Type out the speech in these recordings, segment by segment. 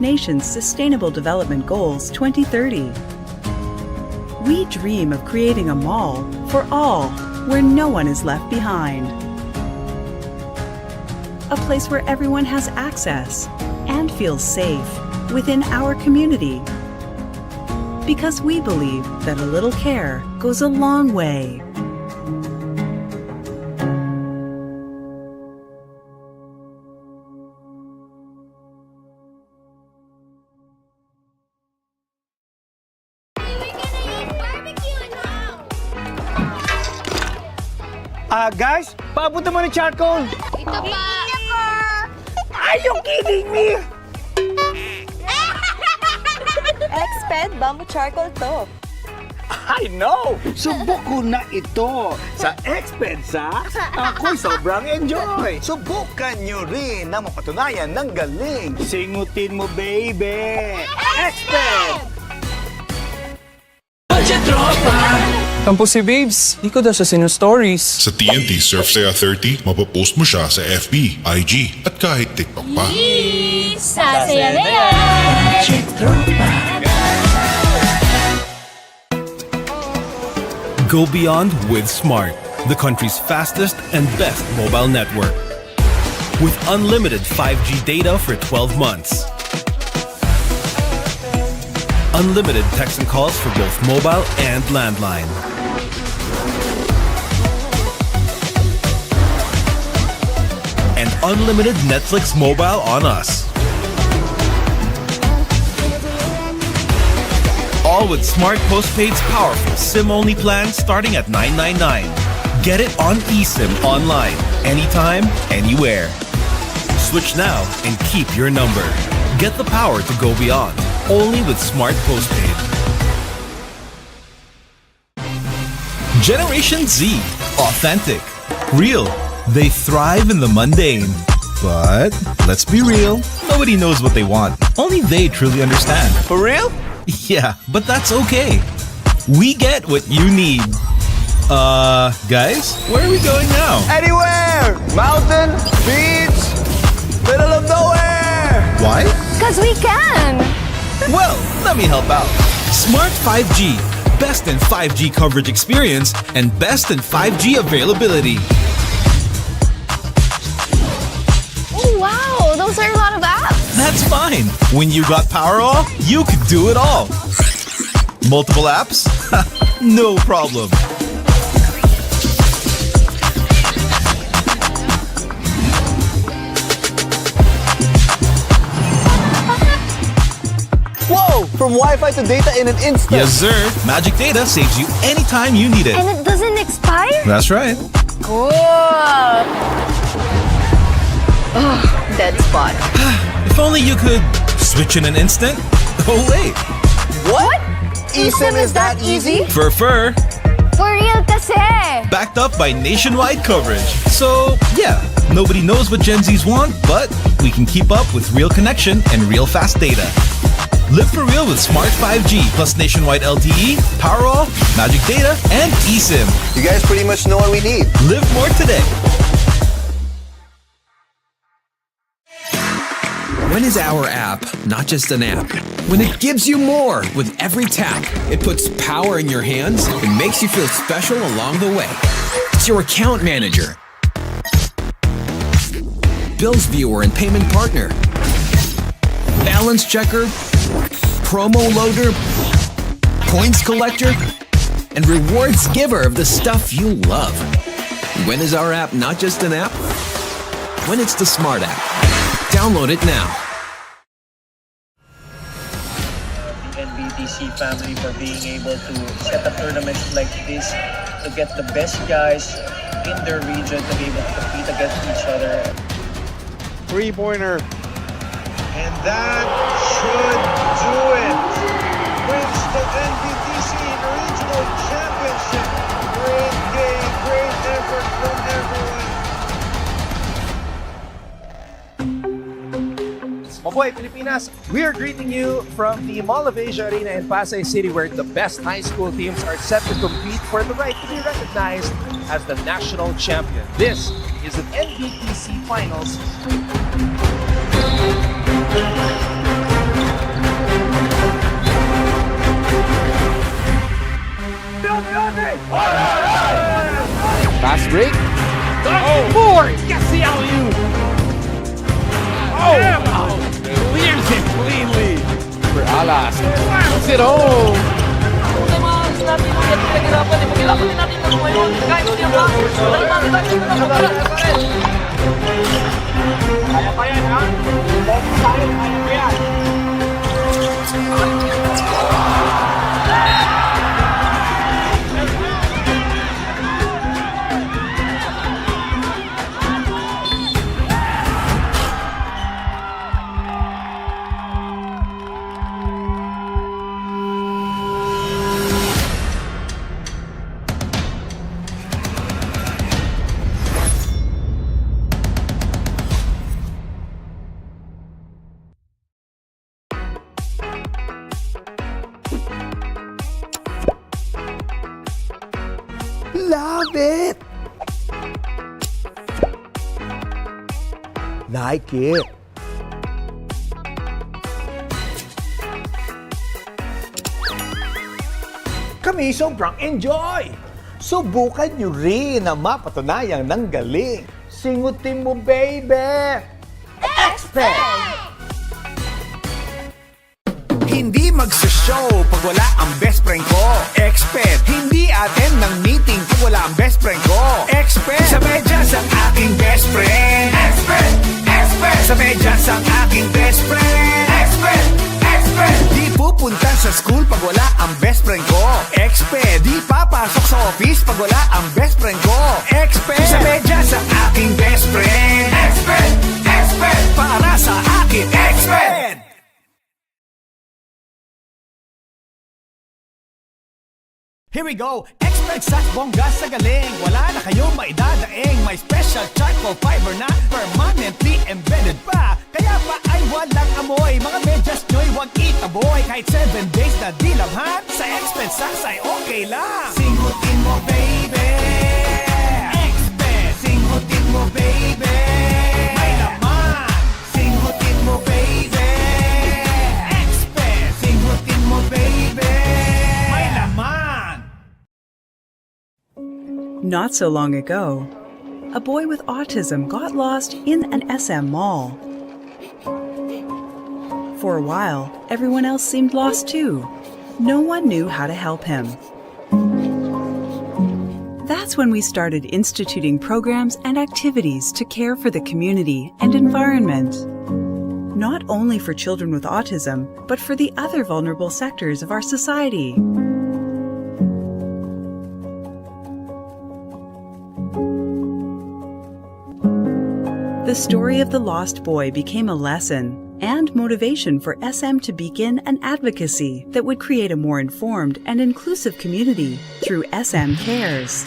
nation's Sustainable Development Goals 2030. We dream of creating a mall for all, where no one is left behind. A place where everyone has access and feels safe within our community. Because we believe that a little care goes a long way. Guys, paabot naman ng charcoal. Ito pa. Are you kidding me? Exped Bamboo Charcoal to. I know! Subok ko na ito sa Expensa. Ako'y sobrang enjoy. Subukan nyo rin na mapatunayan ng galing. Singutin mo, baby! Exped! Tampo si Babes, di ko daw siya sino-stories. Sa TNT Surf Saya 30, mapapost mo siya sa FB, IG, at kahit TikTok pa. Sasaya na yan! Go beyond with Smart, the country's fastest and best mobile network. With unlimited 5G data for 12 months. Unlimited text and calls for both mobile and landline. And unlimited Netflix mobile on us. All with Smart Postpaid's powerful SIM-only plan starting at $999. Get it on eSIM online, anytime, anywhere. Switch now and keep your number. Get the power to go beyond. Only with Smart Postpaid. Generation Z. Authentic. Real. They thrive in the mundane. But let's be real. Nobody knows what they want. Only they truly understand. For real? Yeah, but that's okay. We get what you need. Guys, where are we going now? Anywhere! Mountain, beach, middle of nowhere! Why? 'Cause we can! Well, let me help out. Smart 5G. Best in 5G coverage experience and best in 5G availability. Oh, wow! Those are a lot of apps! That's fine. When you got Powerall, you could do it all. Multiple apps? No problem. Whoa! From Wi-Fi to data in an instant. Yes, sir. Magic Data saves you anytime you need it. And it doesn't expire? That's right. Cool! Oh, dead spot. If only you could switch in an instant. Oh, wait. What? eSIM is that easy? For For real kasi! backed up by nationwide coverage. So, yeah, nobody knows what Gen Zs want, but we can keep up with real connection and real fast data. Live for real with Smart 5G plus nationwide LTE, Powerall, Magic Data, and eSIM. You guys pretty much know what we need. Live more today. When is our app not just an app? When it gives you more with every tap. It puts power in your hands and makes you feel special along the way. It's your account manager, bills viewer and payment partner, balance checker, promo loader, points collector, and rewards giver of the stuff you love. When is our app not just an app? When it's the Smart app. Download it now. The Nbtc family for being able to set up tournaments like this to get the best guys in their region to be able to compete against each other. Three-pointer. And that should do it. Wins the Nbtc Regional Championship. Great game, great effort from everyone. Mabuhay Pilipinas, we are greeting you from the Mall of Asia Arena in Pasay City, where the best high school teams are set to compete for the right to be recognized as the national champion. This is the Nbtc Finals. break. More! Gets the alley-oop! Oh! Clears it cleanly for Alas. Slams it home! Kaya pa yan, ha? Focus tayo, kaya pa yan. Love it! Like it! Kami sobrang enjoy! Subukan nyo rin na mapatunayang nanggaling. Singutin mo, baby! Expert! Hindi magsashow pag wala ang best friend ko. Expert. Hindi attend ng meeting pag wala ang best friend ko. Expert. Sa medyas ang aking best friend. Expert. Expert. Sa medyas ang aking best friend. Expert. Expert. Di pupunta sa school pag wala ang best friend ko. Expert. Di papasok sa office pag wala ang best friend ko. Expert. Sa medyas ang aking best friend. Expert. Expert. Para sa akin. Expert. Here we go! Expert sa bongga sa galing. Wala na kayong maidadaing. May special charcoal fiber na permanently embedded pa. Kaya pa ay walang amoy. Mga medyas nyo'y wag itaboy. Kahit 7 days na dilamhan, sa Expert Sacks ay okay lang. Singutin mo, baby! Expert! Singutin mo, baby! May laman! Singutin mo, baby! Expert! Singutin mo, baby! May laman! Not so long ago, a boy with autism got lost in an SM mall. For a while, everyone else seemed lost too. No one knew how to help him. That's when we started instituting programs and activities to care for the community and environment. Not only for children with autism, but for the other vulnerable sectors of our society. The story of the lost boy became a lesson and motivation for SM to begin an advocacy that would create a more informed and inclusive community through SM Cares.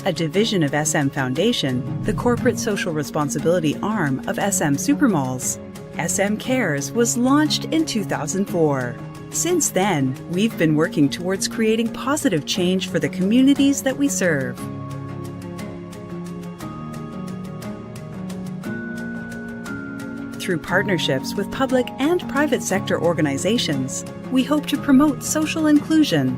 A division of SM Foundation, the corporate social responsibility arm of SM Supermalls, SM Cares was launched in 2004. Since then, we've been working towards creating positive change for the communities that we serve. Through partnerships with public and private sector organizations, we hope to promote social inclusion,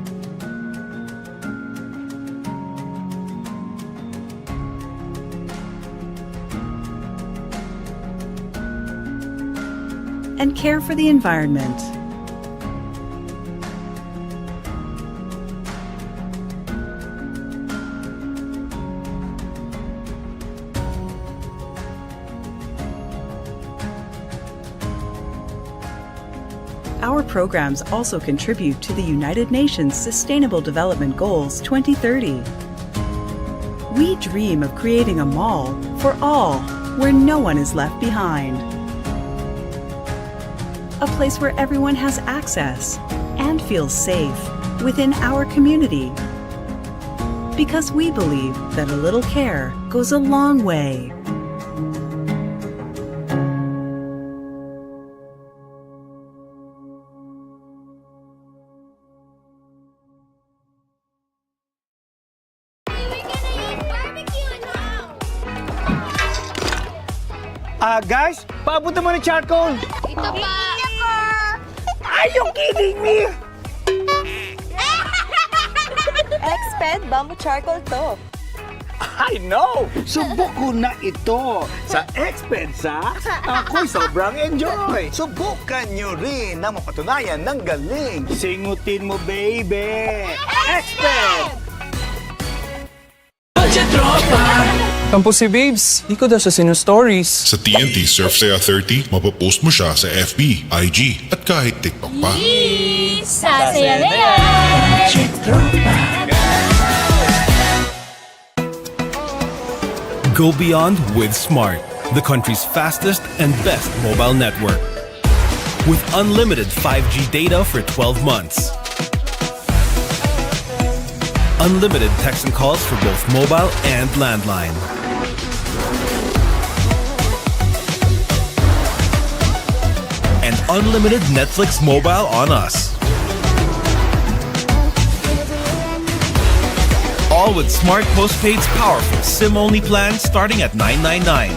and care for the environment. Our programs also contribute to the United Nations Sustainable Development Goals 2030. We dream of creating a mall for all, where no one is left behind. A place where everyone has access and feels safe within our community. Because we believe that a little care goes a long way. Guys, papunta mo ng charcoal. Ito pa. Are you kidding me? Expert bamboo charcoal to. I know! Subok ko na ito sa Expensa. Ako'y sobrang enjoy. Subukan nyo rin na mapatunayan ng galing. Singutin mo, baby! Expen! Tampo si Babes, di ko daw siya sino-stories. Sa TNT Surf Saya 30, mapapost mo siya sa FB, IG, at kahit TikTok pa. Sasaya na yan! Go beyond with Smart, the country's fastest and best mobile network. With unlimited 5G data for 12 months. Unlimited text and calls for both mobile and landline. And unlimited Netflix mobile on us. All with Smart Postpaid's powerful SIM-only plan starting at $9.99.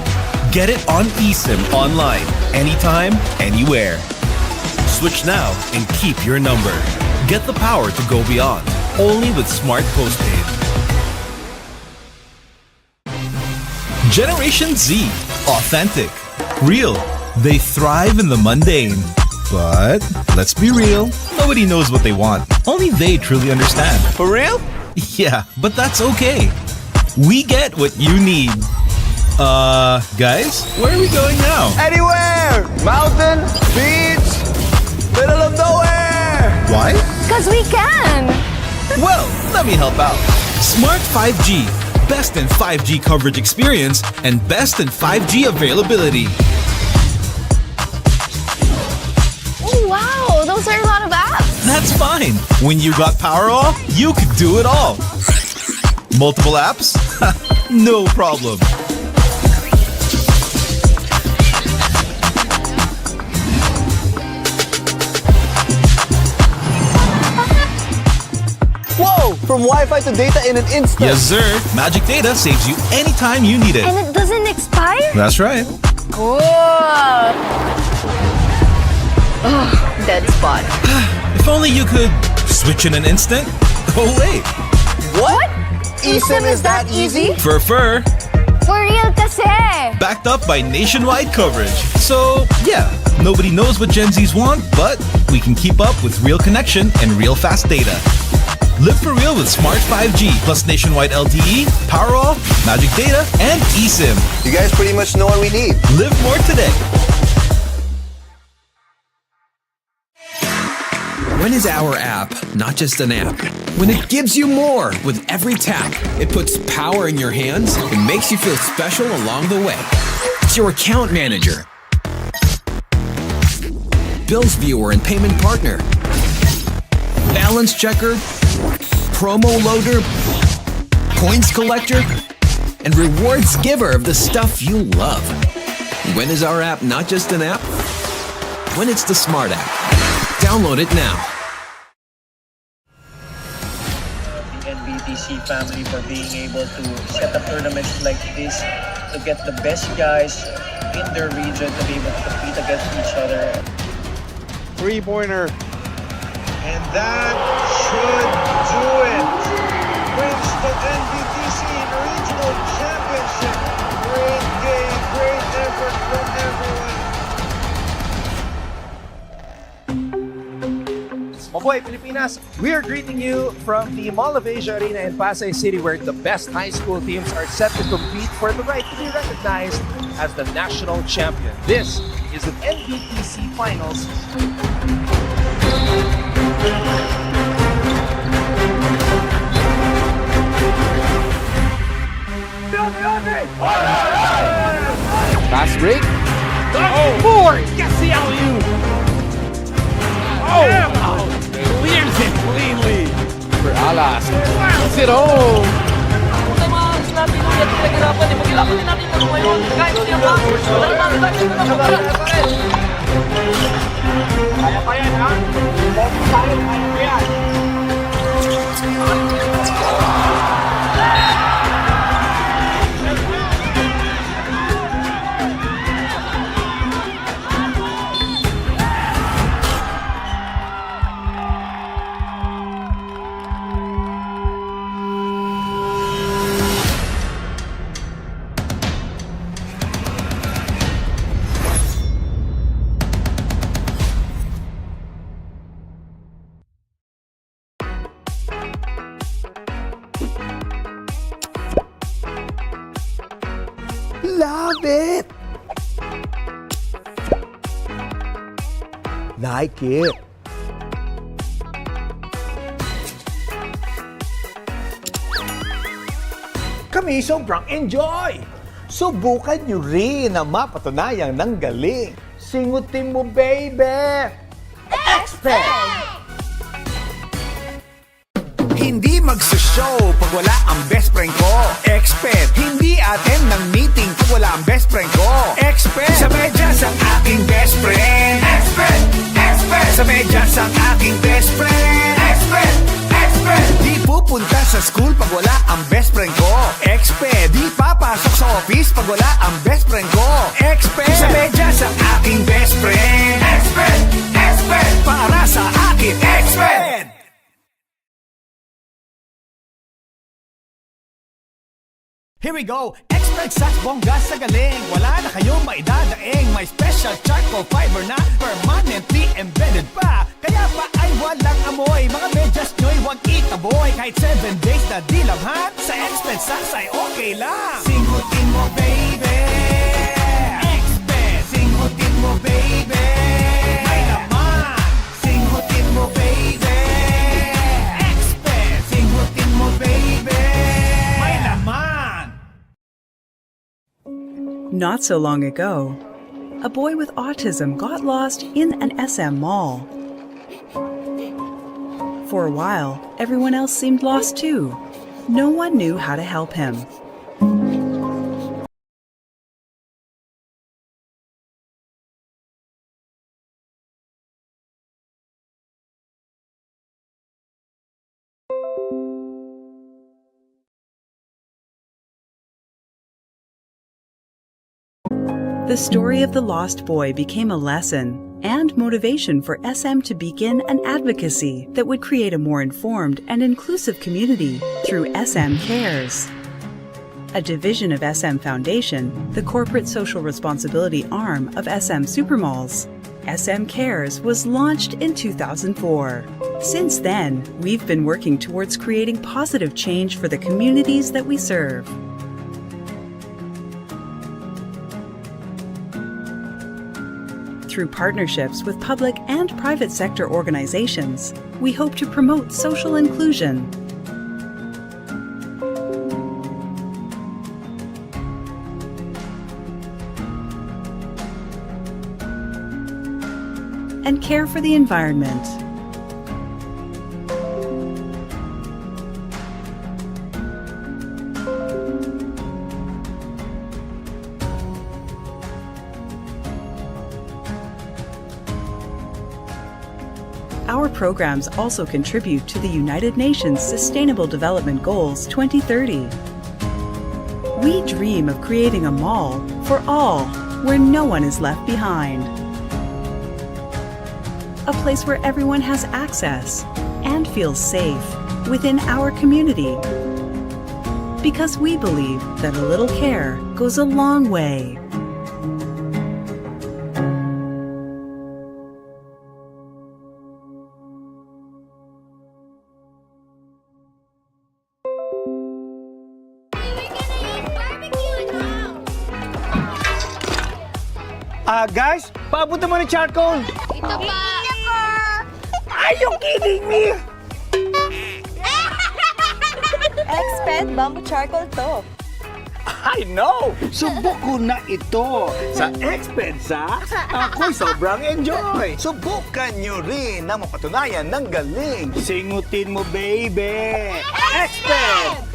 Get it on eSIM online, anytime, anywhere. Switch now and keep your number. Get the power to go beyond. Only with Smart Postpaid. Generation Z. Authentic. Real. They thrive in the mundane. But let's be real. Nobody knows what they want. Only they truly understand. For real? Yeah, but that's okay. We get what you need. Guys, where are we going now? Anywhere! Mountain, beach, middle of nowhere! Why? Because we can! Well, let me help out. Smart 5G. Best in 5G coverage experience and best in 5G availability. Oh, wow! Those are a lot of apps! That's fine. When you got Powerall, you could do it all. Multiple apps? No problem. Whoa! From Wi-Fi to data in an instant. Yes, sir. Magic Data saves you anytime you need it. And it doesn't expire? That's right. Cool! Oh, dead spot. If only you could switch in an instant. Oh, wait. What? eSIM is that easy? For For real kasi! backed up by nationwide coverage. So, yeah, nobody knows what Gen Zs want, but we can keep up with real connection and real fast data. Live for real with Smart 5G plus nationwide LTE, Powerall, Magic Data, and eSIM. You guys pretty much know what we need. Live more today. When is our app not just an app? When it gives you more with every tap. It puts power in your hands and makes you feel special along the way. It's your account manager, bills viewer and payment partner, balance checker, promo loader, coins collector, and rewards giver of the stuff you love. When is our app not just an app? When it's the Smart app. Download it now. The Nbtc family for being able to set up tournaments like this to get the best guys in their region to be able to compete against each other. Three-pointer. And that should do it. Wins the Nbtc Regional Championship. Great game, great effort from everyone. Mabuhay Pilipinas! We are greeting you from the Mall of Asia Arena in Pasay City, where the best high school teams are set to compete for the right to be recognized as the national champion. This is the Nbtc Finals. Fast break. Oh, board! Gets the alley-oop! Oh! Clears it cleanly! For Alas. Puts it home. Kaya pa yan, ha? Focus tayo, kaya pa yan. Nike. Kami sobrang enjoy! Subukan nyo rin na mapatunayang ng galing. Singutin mo, baby! Expert! Hindi magsushow pag wala ang best friend ko. Expert! Hindi attend ng meeting pag wala ang best friend ko. Expert! Sa medyas ang aking best friend. Expert! Expert! Sa medyas ang aking best friend. Expert! Expert! Di pupunta sa school pag wala ang best friend ko. Expert! Di papasok sa office pag wala ang best friend ko. Expert! Sa medyas ang aking best friend. Expert! Expert! Para sa akin, expert! Here we go! Expert sa bongga sa galing. Wala na kayong maidadaing. May special charcoal fiber na permanently embedded pa. Kaya pa ay walang amoy. Mga medyas nyo'y huwag itaboy. Kahit 7 days na dilabhan, sa Expert Sacks ay okay lang. Singutin mo, baby! Expert! Singutin mo, baby! May laman! Singutin mo, baby! Expert! Singutin mo, baby! May laman! Not so long ago, a boy with autism got lost in an SM mall. For a while, everyone else seemed lost too. No one knew how to help him. The story of the lost boy became a lesson and motivation for SM to begin an advocacy that would create a more informed and inclusive community through SM Cares. A division of SM Foundation, the corporate social responsibility arm of SM Supermalls, SM Cares was launched in 2004. Since then, we've been working towards creating positive change for the communities that we serve. Through partnerships with public and private sector organizations, we hope to promote social inclusion, and care for the environment. Our programs also contribute to the United Nations Sustainable Development Goals 2030. We dream of creating a mall for all, where no one is left behind. A place where everyone has access and feels safe within our community. Because we believe that a little care goes a long way. Guys, paabutan mo ng charcoal. Ito pa! Are you kidding me? Expert bamboo charcoal to. I know! Subok ko na ito sa Expert Sacks. Ako'y sobrang enjoy. Subukan nyo rin na mapatunayan ng galing. Singutin mo, baby! Expert!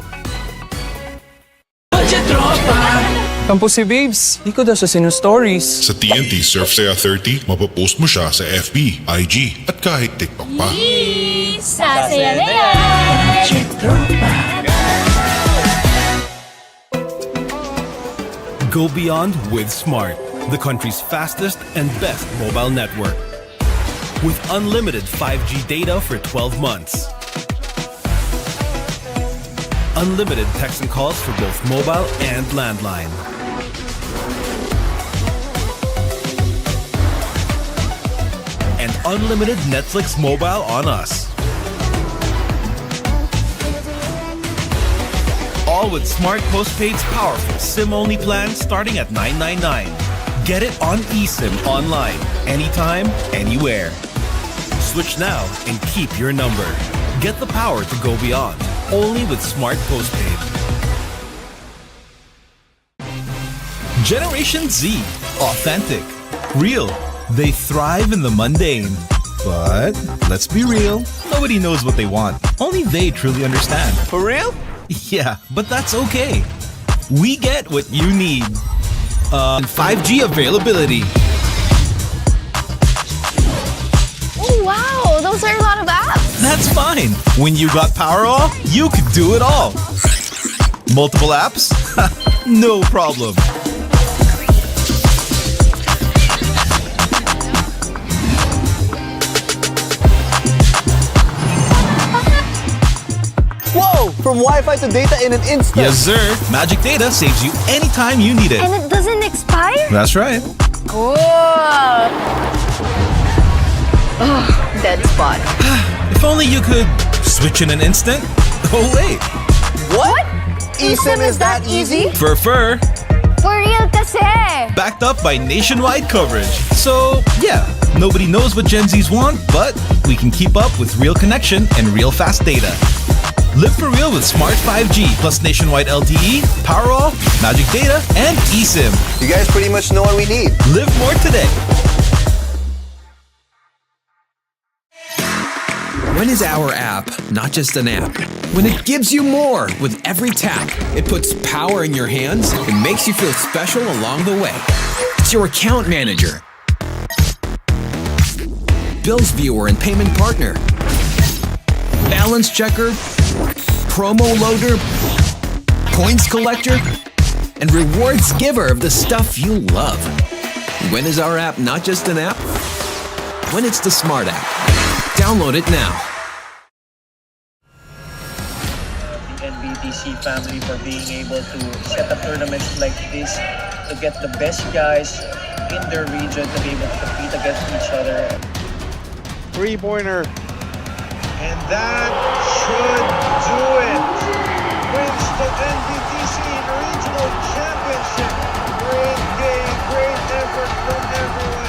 Tampo si Babes, di ko daw sa sino-stories. Sa TNT Surf Saya 30, mapapost mo siya sa FB, IG, at kahit TikTok pa. Sasaya na yan! Go beyond with Smart, the country's fastest and best mobile network. With unlimited 5G data for 12 months. Unlimited text and calls for both mobile and landline. And unlimited Netflix mobile on us. All with Smart Postpaid's powerful SIM-only plan starting at $999. Get it on eSIM online, anytime, anywhere. Switch now and keep your number. Get the power to go beyond. Only with Smart Postpaid. Generation Z. Authentic. Real. They thrive in the mundane. But let's be real. Nobody knows what they want. Only they truly understand. For real? Yeah, but that's okay. We get what you need. 5G availability. Oh, wow. Those are a lot of apps. That's fine. When you got power off, you could do it all. Multiple apps? No problem. Whoa! From Wi-Fi to data in an instant. Yes, sir. Magic Data saves you anytime you need it. And it doesn't expire? That's right. Cool. Oh, dead spot. If only you could switch in an instant. Oh, wait. What? eSIM is that easy? For For real kasi. backed up by nationwide coverage. So, yeah, nobody knows what Gen Zs want, but we can keep up with real connection and real fast data. Live for real with Smart 5G plus nationwide LTE, power off, magic data, and eSIM. You guys pretty much know what we need. Live more today. When is our app not just an app? When it gives you more with every tap. It puts power in your hands and makes you feel special along the way. It's your account manager, bills viewer and payment partner, balance checker, promo loader, points collector, and rewards giver of the stuff you love. When is our app not just an app? When it's the Smart app. Download it now. The Nbtc family for being able to set up tournaments like this to get the best guys in their region to be able to compete against each other. Three-pointer. And that should do it. Wins the Nbtc Regional Championship. Great game, great effort from everyone.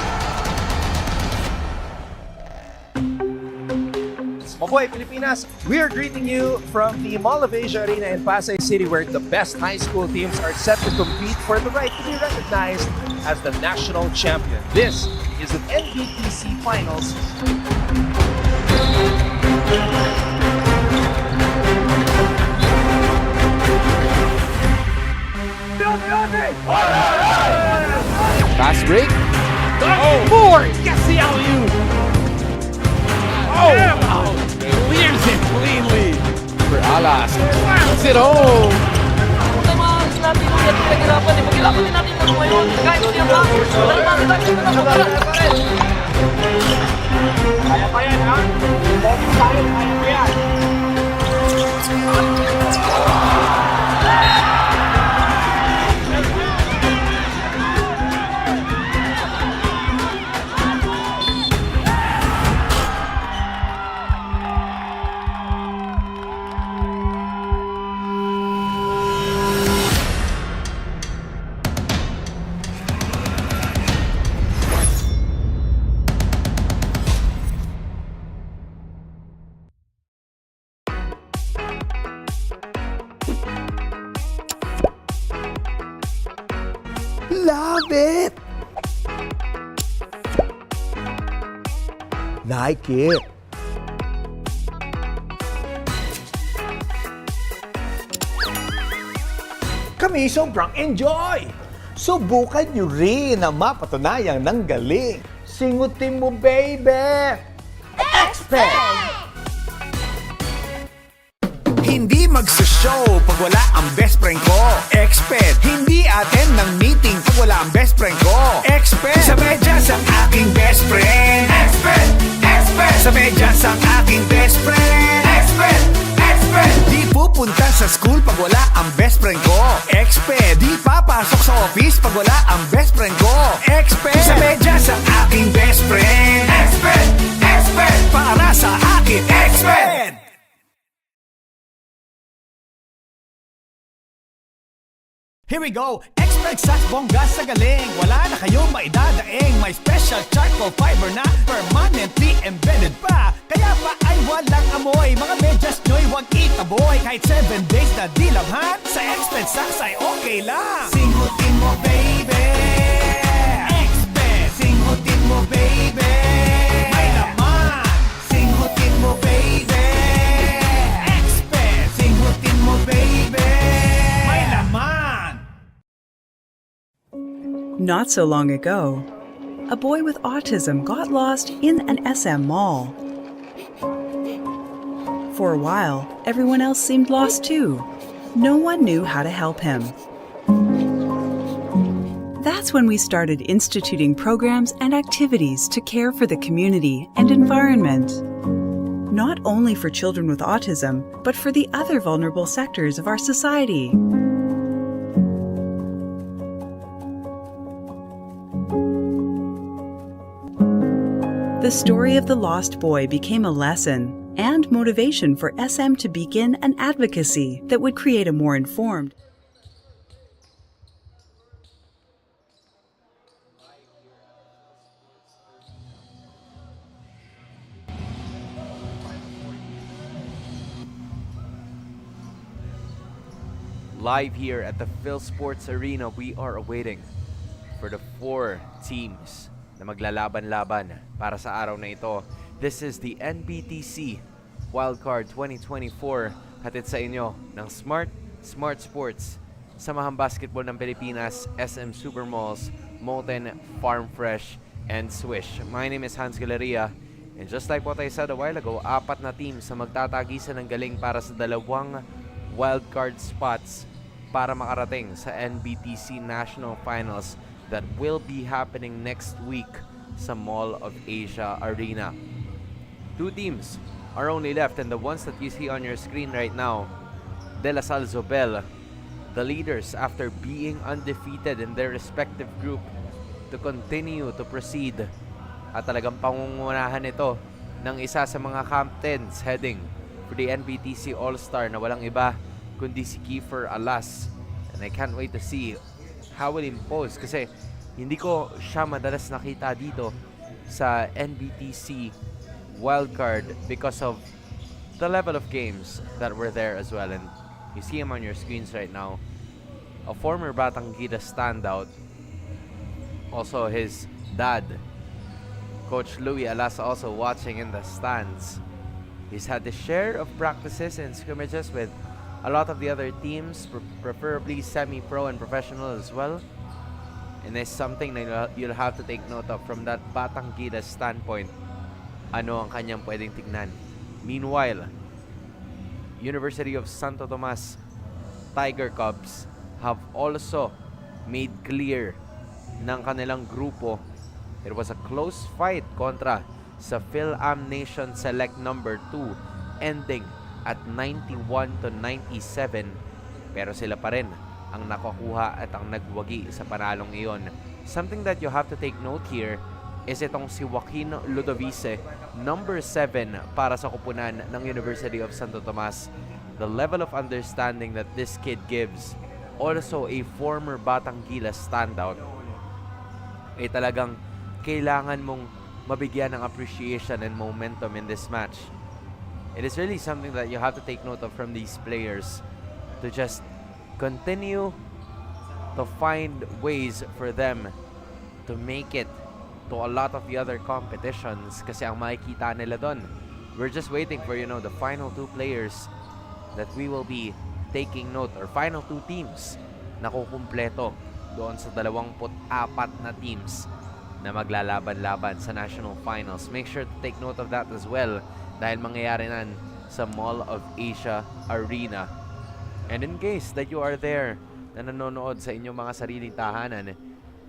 Mabuhay Pilipinas! We are greeting you from the Mall of Asia Arena in Pasay City, where the best high school teams are set to compete for the right to be recognized as the national champion. This is the Nbtc Finals. Fast break. Oh, board! Gets the alley-oop! Oh! Clears it cleanly! For Alas. Puts it home. Kaya pa yan, ha? Focus tayo, kaya pa yan. Love it. Like it. Kami sobrang enjoy! Subukan nyo rin na mapatunayang nanggaling. Singutin mo, baby! Expert! Hindi magsa-show pag wala ang best friend ko. Expert! Hindi attend ng meeting pag wala ang best friend ko. Expert! Sa medyas ang aking best friend. Expert! Expert! Sa medyas ang aking best friend. Expert! Expert! Di pupunta sa school pag wala ang best friend ko. Expert! Di papasok sa office pag wala ang best friend ko. Expert! Sa medyas ang aking best friend. Expert! Expert! Para sa akin, expert! Here we go! Expert sa bongga sa galing. Wala na kayong maidadaing. May special charcoal fiber na permanently embedded pa. walang amoy. Mga medyas nyo'y huwag itaboy. Kahit 7 days na dilabhan, sa Exped Saksay okay lang. Singhutin mo baby, Exped. Singhutin mo baby, may laman. Singhutin mo baby, Exped. Singhutin mo baby, may laman. Not so long ago, a boy with autism got lost in an SM mall. For a while, everyone else seemed lost too. No one knew how to help him. That's when we started instituting programs and activities to care for the community and environment. Not only for children with autism, but for the other vulnerable sectors of our society. The story of the lost boy became a lesson and motivation for SM to begin an advocacy that would create a more informed, Live here at the Phil Sports Arena, we are awaiting for the 4 teams na maglalaban-laban para sa araw na ito. This is the Nbtc Wildcard 2024, hatid sa inyo ng Smart Sports, Samahang Basketball ng Pilipinas, SM Supermalls, Molten, Farm Fresh, and Swish. My name is Hans Galeria, and just like what I said a while ago, 4 na teams na magtatagisan ng galing para sa 2 wildcard spots para makarating sa Nbtc National Finals that will be happening next week sa Mall of Asia Arena. 2 teams are only left, and the ones that you see on your screen right now, De La Salle Zobel, the leaders after being undefeated in their respective group, to continue to proceed at talagang pangungunahan ito ng isa sa mga captains heading for the Nbtc All-Star na walang iba kundi si Kiefer Alas. And I can't wait to see how will impose, kasi hindi ko siya madalas nakita dito sa Nbtc wildcard because of the level of games that were there as well. And you see him on your screens right now, a former Batanggida standout, also his dad, Coach Louis Alas, also watching in the stands. He's had his share of practices and scrimmages with a lot of the other teams, preferably semi-pro and professional as well. And it's something that you'll have to take note of from that Batanggida standpoint. Ano ang kanyang pwedeng tignan. Meanwhile, University of Santo Tomas Tiger Cubs have also made clear ng kanilang grupo. It was a close fight kontra sa Phil-Am Nation Select number 2, ending at 91-97, pero sila pa rin ang nakakuha at ang nagwagi sa panalong iyon. Something that you have to take note here is itong si Joaquin Ludovice, number 7 para sa kupunan ng University of Santo Tomas. The level of understanding that this kid gives, also a former Batanggila standout, ay talagang kailangan mong mabigyan ng appreciation and momentum in this match. It is really something that you have to take note of from these players, to just continue to find ways for them to make it to a lot of the other competitions, kasi ang makikita nila doon, we're just waiting for, the final 2 players that we will be taking note, or final 2 teams na kukumpleto doon sa 24 na teams na maglalaban-laban sa National Finals. Make sure to take note of that as well, dahil mangyayari nan sa Mall of Asia Arena. And in case that you are there na nanonood sa inyong mga sariling tahanan,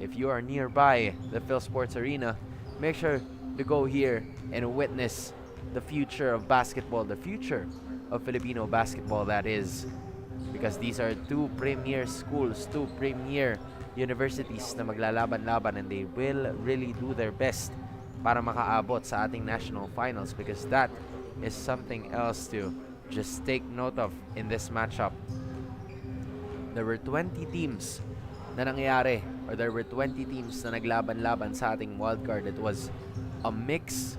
if you are nearby the Phil Sports Arena, make sure to go here and witness the future of basketball, the future of Filipino basketball, that is. Because these are 2 premier schools, 2 premier universities na maglalaban-laban, and they will really do their best para makaabot sa ating national finals, because that is something else to just take note of in this matchup. There were 20 teams na nangyari, or there were 20 teams na naglaban-laban sa ating wildcard. It was a mix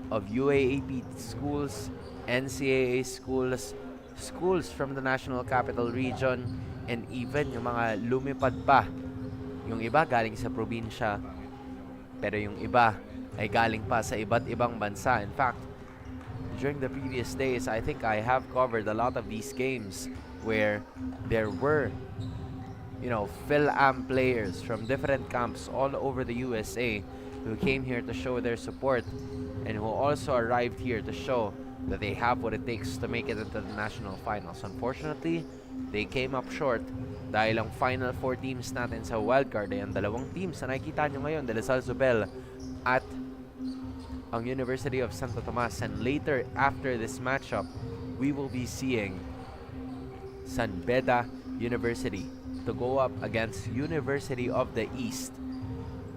of UAAP schools, NCAA schools, schools from the National Capital Region, and even yung mga lumipad pa. Yung iba galing sa probinsya, pero yung iba ay galing pa sa iba't ibang bansa. In fact, during the previous days, I think I have covered a lot of these games where there were, Phil-Am players from different camps all over the USA who came here to show their support and who also arrived here to show that they have what it takes to make it into the national finals. Unfortunately, they came up short dahil ang final 4 teams natin sa wildcard ay ang dalawang teams na nakikita nyo ngayon, De La Salle Zobel at ang University of Santo Tomas. And later, after this matchup, we will be seeing San Beda University to go up against University of the East.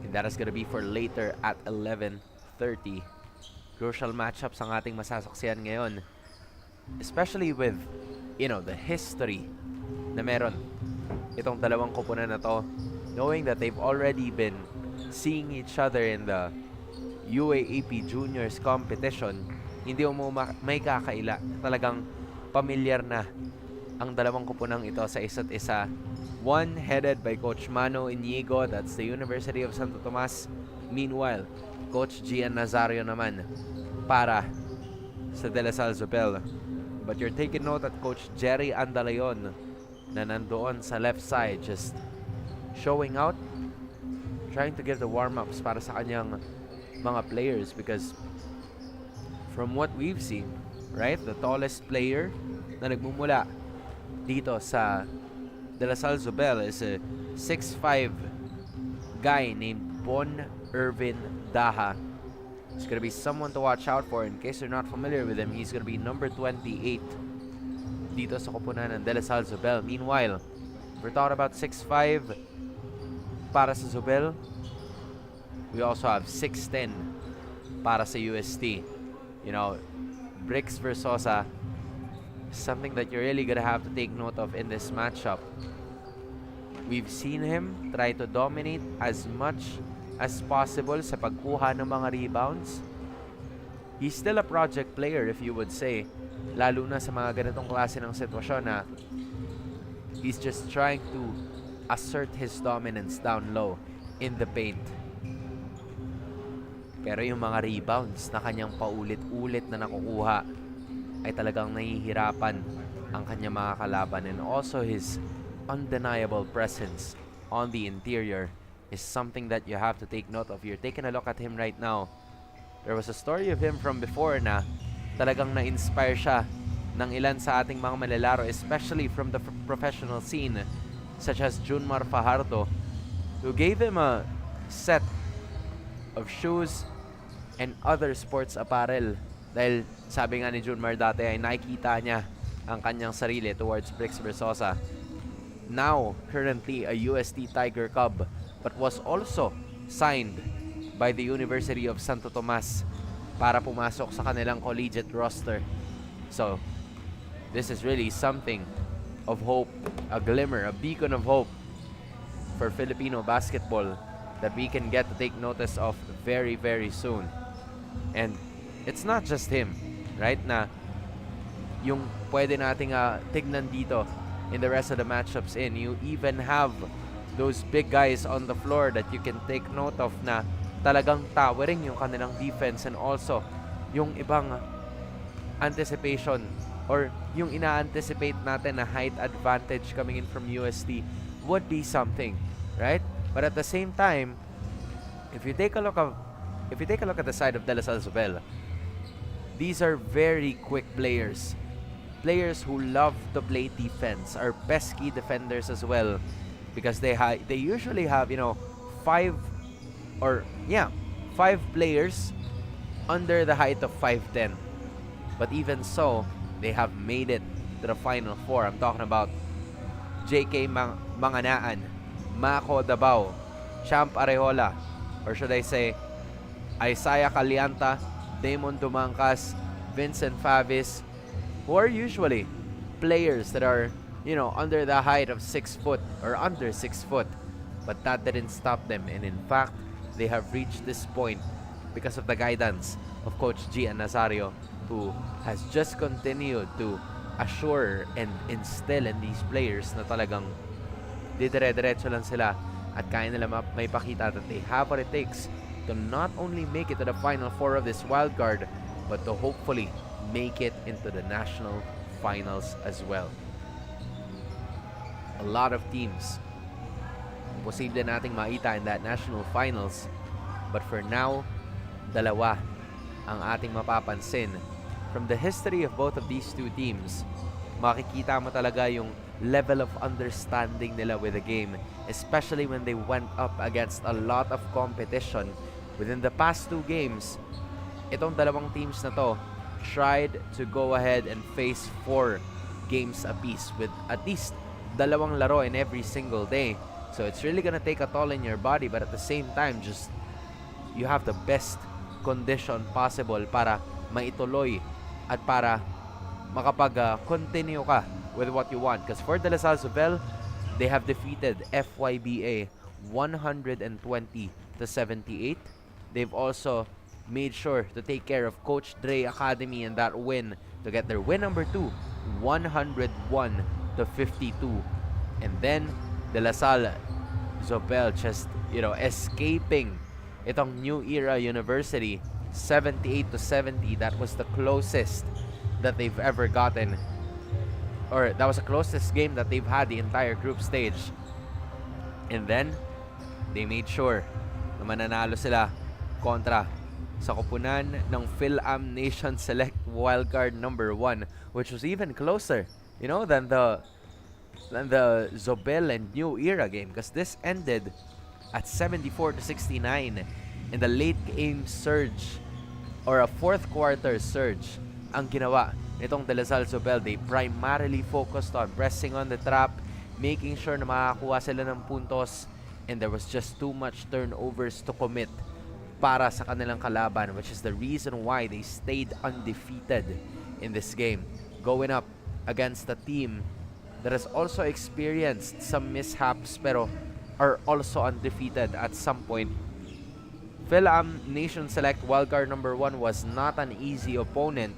And that is going to be for later at 11:30. Crucial matchups ang ating masasaksiyan ngayon. Especially with, the history na meron itong dalawang koponan na to. Knowing that they've already been seeing each other in the UAAP Juniors competition, hindi mo may kakaila. Talagang pamilyar na ang dalawang koponang ito sa isa't isa. One headed by Coach Mano Inigo, that's the University of Santo Tomas. Meanwhile, Coach Gian Nazario naman para sa De La Salle Zobel. But you're taking note at Coach Jerry Andalayon na nandoon sa left side, just showing out, trying to give the warm-ups para sa kanyang mga players, because from what we've seen, right, the tallest player na nagmumula dito sa De La Salle Zobel is a 6'5" guy named Bon Irvin Daha. He's gonna be someone to watch out for. In case you're not familiar with him, he's gonna be number 28 dito sa koponan ng De La Salle Zobel. Meanwhile, we're talking about 6'5" para sa Zobel. We also have 6'10" para sa UST. Bricks Versosa, something that you're really gonna have to take note of in this matchup. We've seen him try to dominate as much as possible sa pagkuha ng mga rebounds. He's still a project player, if you would say, lalo na sa mga ganitong klase ng sitwasyon na he's just trying to assert his dominance down low in the paint. Pero yung mga rebounds na kanyang paulit-ulit na nakukuha ay talagang nahihirapan ang kanyang mga kalaban. And also his undeniable presence on the interior is something that you have to take note of. You're taking a look at him right now. There was a story of him from before na talagang na-inspire siya ng ilan sa ating mga malalaro, especially from the professional scene, such as Junmar Fajardo, who gave him a set of shoes and other sports apparel. Dahil sabi nga ni Junmar dati ay nakikita niya ang kanyang sarili towards Bricks Versosa. Now, currently a UST Tiger Cub, but was also signed by the University of Santo Tomas para pumasok sa kanilang collegiate roster. So, this is really something of hope, a glimmer, a beacon of hope for Filipino basketball that we can get to take notice of very, very soon. And it's not just him, right? Na yung pwede nating tignan dito in the rest of the matchups in. You even have those big guys on the floor that you can take note of na talagang towering yung kanilang defense, and also yung ibang anticipation or yung ina-anticipate natin na height advantage coming in from UST would be something, right? But at the same time, if you take a look at the side of De La Salle Zobel, these are very quick players. Players who love to play defense, are pesky defenders as well, because they usually have, five players under the height of 5'10". But even so, they have made it to the Final Four. I'm talking about JK Manganaan, Mako Dabao, Champ Arejola, or should I say Isaiah Calianta, Damon Dumangkas, Vincent Favis, who are usually players that are, under the height of 6 foot or under 6 foot. But that didn't stop them. And in fact, they have reached this point because of the guidance of Coach Gian Nazario, who has just continued to assure and instill in these players na talagang didire-diretso lang sila at kaya nila may pakita that they have what it takes to not only make it to the Final Four of this wild card, but to hopefully make it into the national finals as well. A lot of teams posible nating makita in that national finals, but for now, dalawa ang ating mapapansin. From the history of both of these two teams, makikita mo talaga yung level of understanding nila with the game, especially when they went up against a lot of competition. Within the past two games, itong dalawang teams na to tried to go ahead and face 4 games apiece with at least dalawang laro in every single day. So it's really gonna take a toll in your body, but at the same time, just you have the best condition possible para maituloy at para makapag-continue ka with what you want. Because for De La Salle Zobel, they have defeated FYBA 120-78. They've also made sure to take care of Coach Dre Academy in that win to get their win number 2, 101-52. And then De La Salle Zobel just, escaping itong New Era University 78-70. That was the closest that they've ever gotten, or that was the closest game that they've had the entire group stage. And then they made sure na mananalo sila kontra sa koponan ng Phil-Am Nation Select Wildcard number 1, which was even closer, than the Zobel and New Era game, because this ended at 74-69 in the late game surge, or a fourth quarter surge ang ginawa nitong De La Salle Zobel. They primarily focused on pressing on the trap, making sure na makakuha sila ng puntos, and there was just too much turnovers to commit para sa kanilang kalaban, which is the reason why they stayed undefeated in this game, going up against a team that has also experienced some mishaps pero are also undefeated at some point. Phil-Am Nation Select Wildcard number 1 was not an easy opponent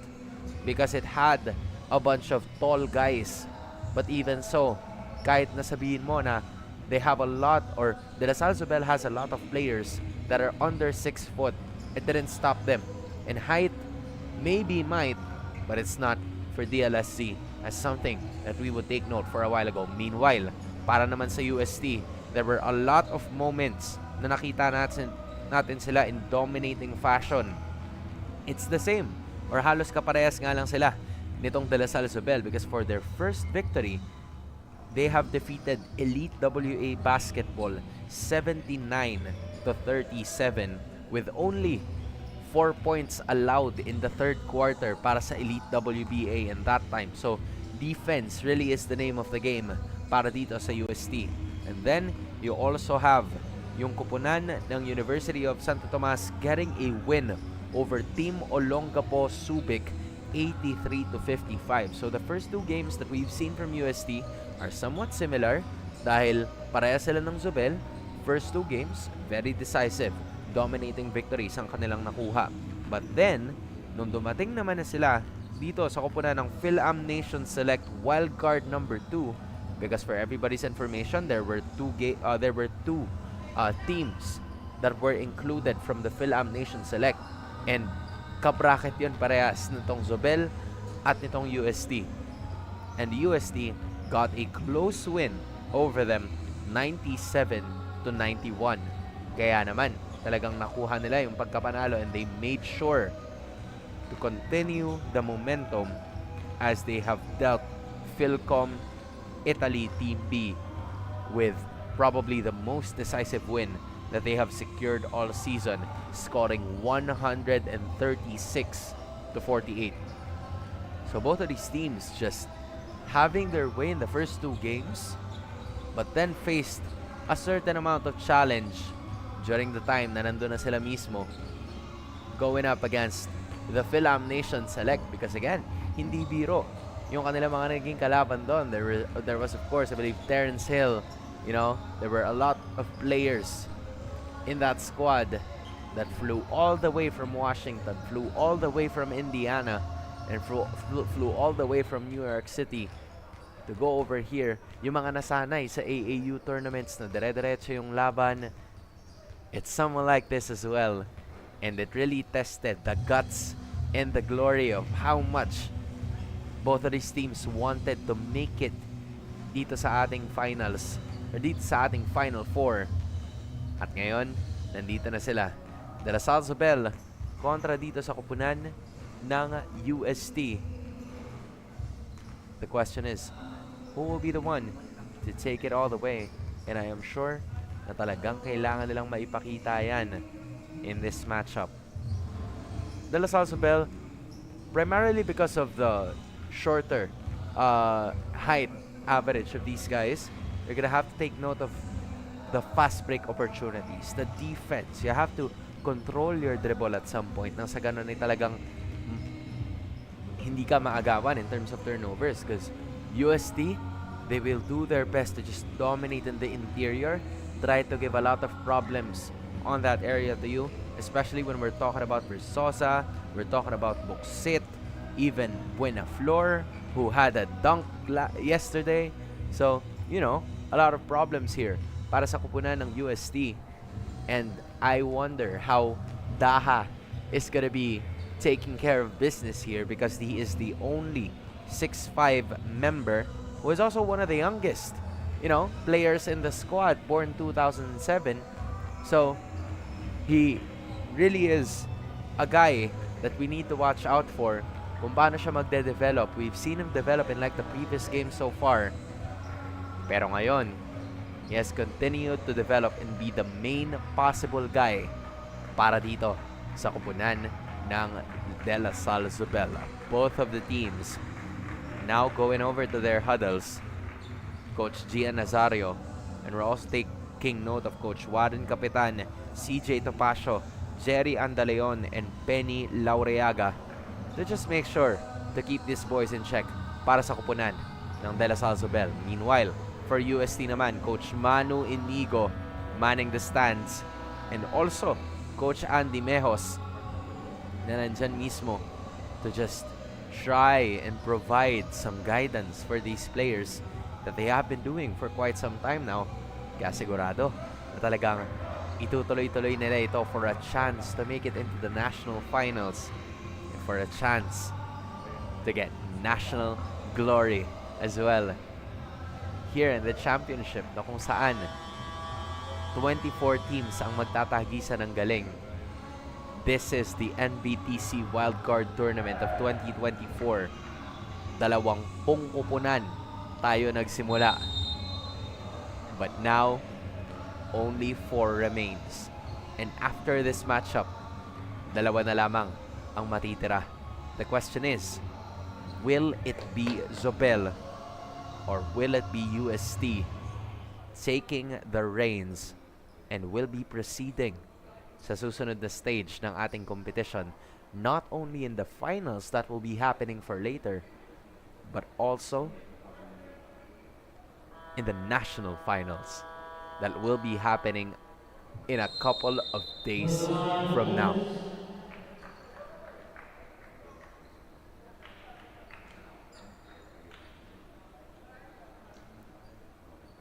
because it had a bunch of tall guys. But even so, kahit nasabihin mo na they have a lot, or De La Salle Zobel has a lot of players that are under 6 foot, it didn't stop them. And height maybe might, but it's not for DLSC as something that we would take note for a while ago. Meanwhile, para naman sa UST, there were a lot of moments na nakita natin sila in dominating fashion. It's the same, or halos kaparehas nga lang sila nitong De La Salle Zobel, because for their first victory, they have defeated Elite WA Basketball 79-37 with only 4 points allowed in the third quarter para sa Elite WBA in that time. So defense really is the name of the game para dito sa UST. And then you also have yung koponan ng University of Santo Tomas getting a win over Team Olongapo Subic 83-55. So the first two games that we've seen from UST are somewhat similar dahil pareha sila ng Zobel. First two games, very decisive, dominating victories ang kanilang nakuha. But then, nung dumating naman na sila dito sa koponan ng Phil-Am Nation Select Wildcard number 2, because for everybody's information, there were two teams that were included from the Phil-Am Nation Select, and kabraket yun parehas nitong Zobel at nitong UST. And the UST got a close win over them, 97-91. Kaya naman, talagang nakuha nila yung pagkapanalo, and they made sure to continue the momentum as they have dealt Philcom Italy Team B with probably the most decisive win that they have secured all season, scoring 136-48. So both of these teams just having their way in the first two games, but then faced a certain amount of challenge during the time na nandun na sila mismo going up against the Phil-Am Nation Select, because again, hindi biro yung kanilang mga naging kalaban doon. There was of course, I believe, Terrence Hill. There were a lot of players in that squad that flew all the way from Washington, flew all the way from Indiana, and flew all the way from New York City to go over here. Yung mga nasanay sa AAU tournaments na dire-diretso yung laban, it's someone like this as well. And it really tested the guts and the glory of how much both of these teams wanted to make it dito sa ating finals, or dito sa ating Final Four. At ngayon, nandito na sila. De La Salle Zobel kontra dito sa kupunan ng UST. The question is, who will be the one to take it all the way? And I am sure na talagang kailangan nilang maipakita yan in this matchup. De La Salle Zobel, primarily because of the shorter height average of these guys, you're gonna have to take note of the fast break opportunities, the defense. You have to control your dribble at some point nang sa ganun ay talagang hindi ka maagawan in terms of turnovers, because UST, they will do their best to just dominate in the interior, try to give a lot of problems on that area to you, especially when we're talking about Versosa, we're talking about Buxit, even Buenaflor, who had a dunk yesterday. So, you know, a lot of problems here para sa kupunan ng UST. And I wonder how Daha is gonna be taking care of business here, because he is the only 6'5" member who is also one of the youngest, you know, players in the squad, born 2007. So, he really is a guy that we need to watch out for kung paano siya magde-develop. We've seen him develop in like the previous game so far. Pero ngayon, he has continued to develop and be the main possible guy para dito sa kupunan ng De La Salle Zobel. Both of the teams now going over to their huddles. Coach Gian Nazario, and we're also taking note of Coach Warren Capitan, CJ Topacio, Jerry Andaleon, and Penny Laureaga, to just make sure to keep these boys in check para sa kupunan ng De La Salle Zobel. Meanwhile, for UST naman, Coach Manu Inigo manning the stands, and also Coach Andy Mejos na nandyan mismo to just try and provide some guidance for these players that they have been doing for quite some time now. Kaya sigurado na talagang itutuloy-tuloy nila ito for a chance to make it into the national finals, and for a chance to get national glory as well here in the championship, na kung saan 24 teams ang magtatagisan ng galing. This is the NBTC Wildcard Tournament of 2024. 20 kupunan tayo nagsimula. But now, only 4 remains. And after this matchup, 2 na lamang ang matitira. The question is, will it be Zobel or will it be UST taking the reins and will be proceeding sa susunod na stage ng ating competition, not only in the finals that will be happening for later, but also in the national finals that will be happening in a couple of days from now.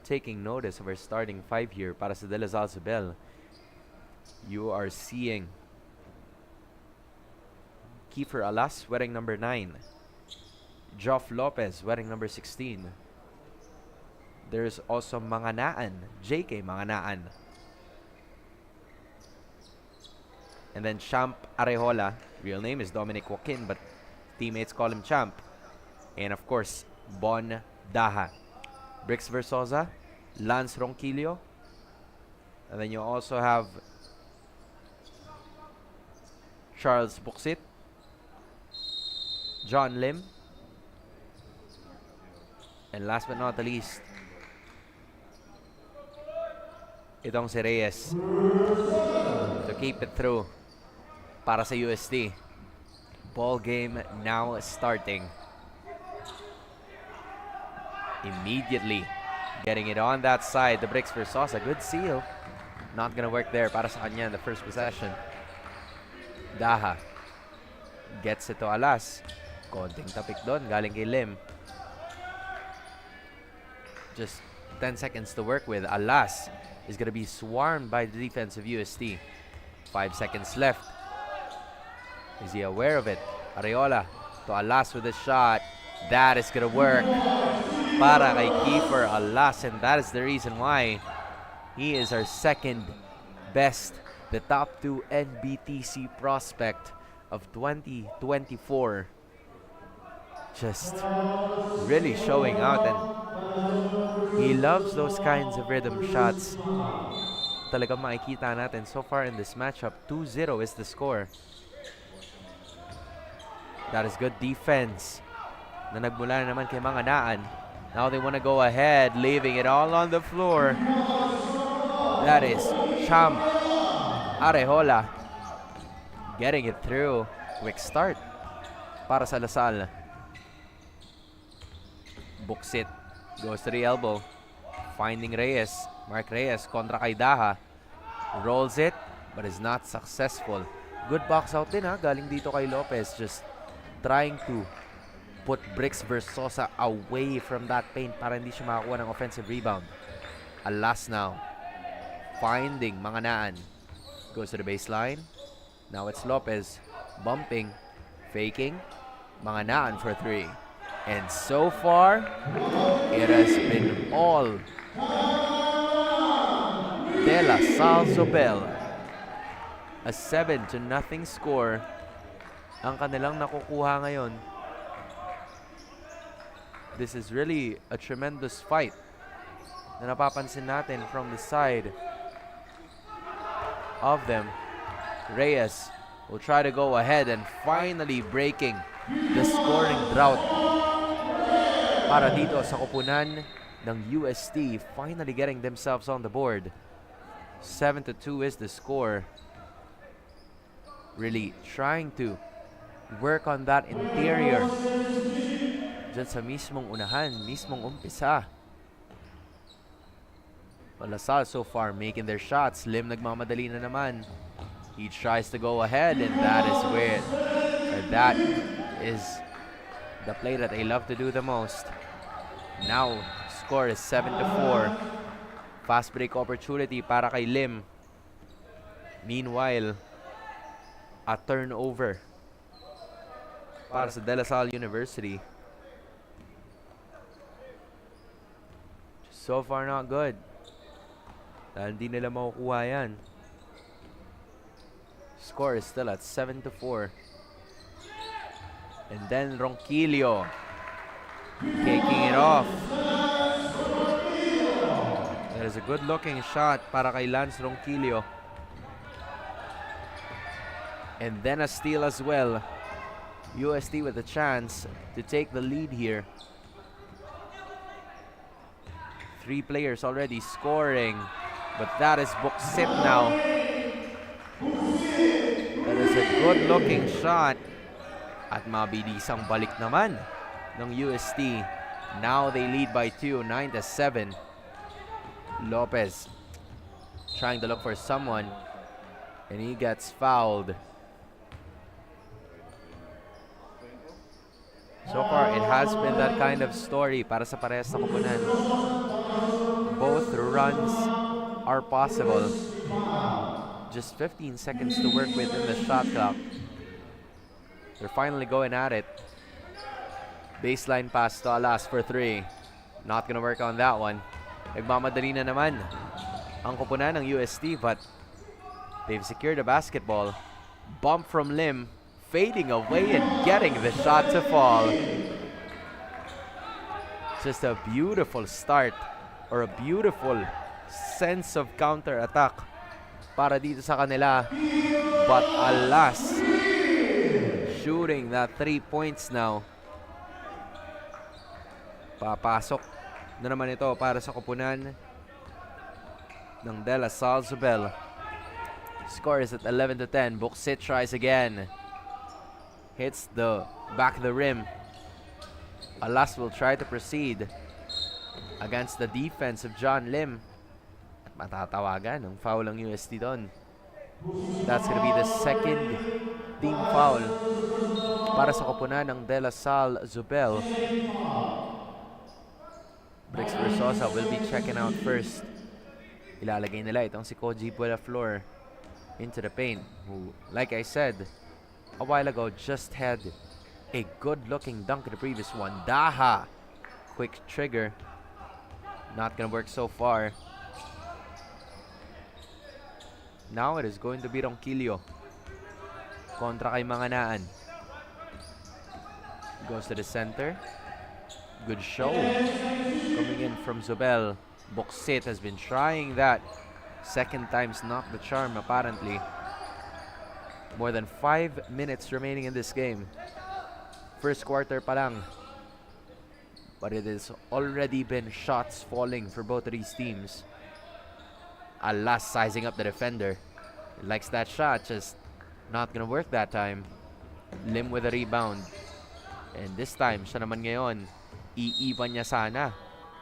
Taking notice of our starting 5 here para sa De La Salle Zobel, you are seeing Kiefer Alas wearing number 9, Joff Lopez wearing number 16. There's also Manganaan, JK Manganaan. And then Champ Arejola, real name is Dominic Joaquin, but teammates call him Champ. And of course, Bon Daha. Brix Versosa, Lance Ronquillo. And then you also have Charles Buxit, John Lim, and last but not the least, itong si Reyes to keep it through para sa UST. Ball game now starting. Immediately getting it on that side, the Brix Versosa, good seal. Not gonna work there para sa kanya in the first possession. Daha gets it to Alas. Konting tapik doon, galing kay Lim. Just 10 seconds to work with. Alas is gonna be swarmed by the defense of UST. 5 seconds left. Is he aware of it? Areola to Alas with a shot. That is gonna work para kay Kiefer Alas, and that is the reason why he is our second best, the top 2 NBTC prospect of 2024. Just really showing out, and he loves those kinds of rhythm shots. Talagang makikita natin so far in this matchup. 2-0 is the score. That is good defense na nagmula na naman kay Manganaan. Now they want to go ahead, leaving it all on the floor. That is Cham Arejola getting it through. Quick start para sa Lasal. Buksit goes to the elbow, finding Reyes. Mark Reyes kontra kay Daha. Rolls it, but is not successful. Good box out din ha, galing dito kay Lopez. Just trying to put Bricks Versosa away from that paint para hindi siya makakuha ng offensive rebound. Alas now, finding Manganaan. Goes to the baseline. Now it's Lopez, bumping, faking. Manganaan for 3. And so far, it has been all De La Salle Zobel. A 7-0 score ang kanilang nakukuha ngayon. This is really a tremendous fight na napapansin natin from the side of them. Reyes will try to go ahead and finally breaking the scoring drought para dito sa koponan ng UST, finally getting themselves on the board. 7-2 is the score. Really trying to work on that interior dyan sa mismong unahan, mismong umpisa. Lasal so far making their shots. Lim nagmamadali na naman. He tries to go ahead, and that is where that is the play that they love to do the most. Now score is 7-4. Fast break opportunity para kay Lim. Meanwhile, a turnover para sa De La Salle University. So far not good. Dahil hindi nila makukuha yan. Score is still at 7-4. And then Ronquillo taking it off. That is a good looking shot para kay Lance Ronquillo. And then a steal as well. UST with a chance to take the lead here. 3 players already scoring, but that is Buksit now. That is a good looking shot. At mabilisang balik naman ng UST. Now they lead by 2, 9-7. Lopez trying to look for someone, and he gets fouled. So far, it has been that kind of story para sa parehas na koponan. Both runs are possible. Just 15 seconds to work with in the shot clock. They're finally going at it. Baseline pass to Alas for 3. Not gonna work on that one. Nagmamadali na naman ang koponan ng UST, but they've secured the basketball. Bump from Lim. Fading away and getting the shot to fall. Just a beautiful start, or a beautiful sense of counter-attack para dito sa kanila. But alas, shooting that 3 points now. Papasok na naman ito para sa koponan ng De La Salle Zobel. Score is at 11-10. Buksit tries again. Hits the back of the rim. Alas will try to proceed against the defense of John Lim. At matatawagan ng foul ng UST doon. That's gonna be the second team foul para sa koponan ng De La Salle Zubel. Brix Versosa will be checking out first. Ilalagay nila itong si Koji Buenaflor into the paint, who, like I said a while ago, just had a good-looking dunk in the previous one. Daha! Quick trigger. Not gonna work so far. Now it is going to be Ronquillo kontra kay Manganaan. Goes to the center. Good show coming in from Zubel. Boksit has been trying that. Second time's not the charm, apparently. More than 5 minutes remaining in this game. First quarter pa lang. But it has already been shots falling for both of these teams. Alas sizing up the defender. He likes that shot, just not gonna work that time. Lim with a rebound. And this time, siya naman ngayon, iiwan niya sana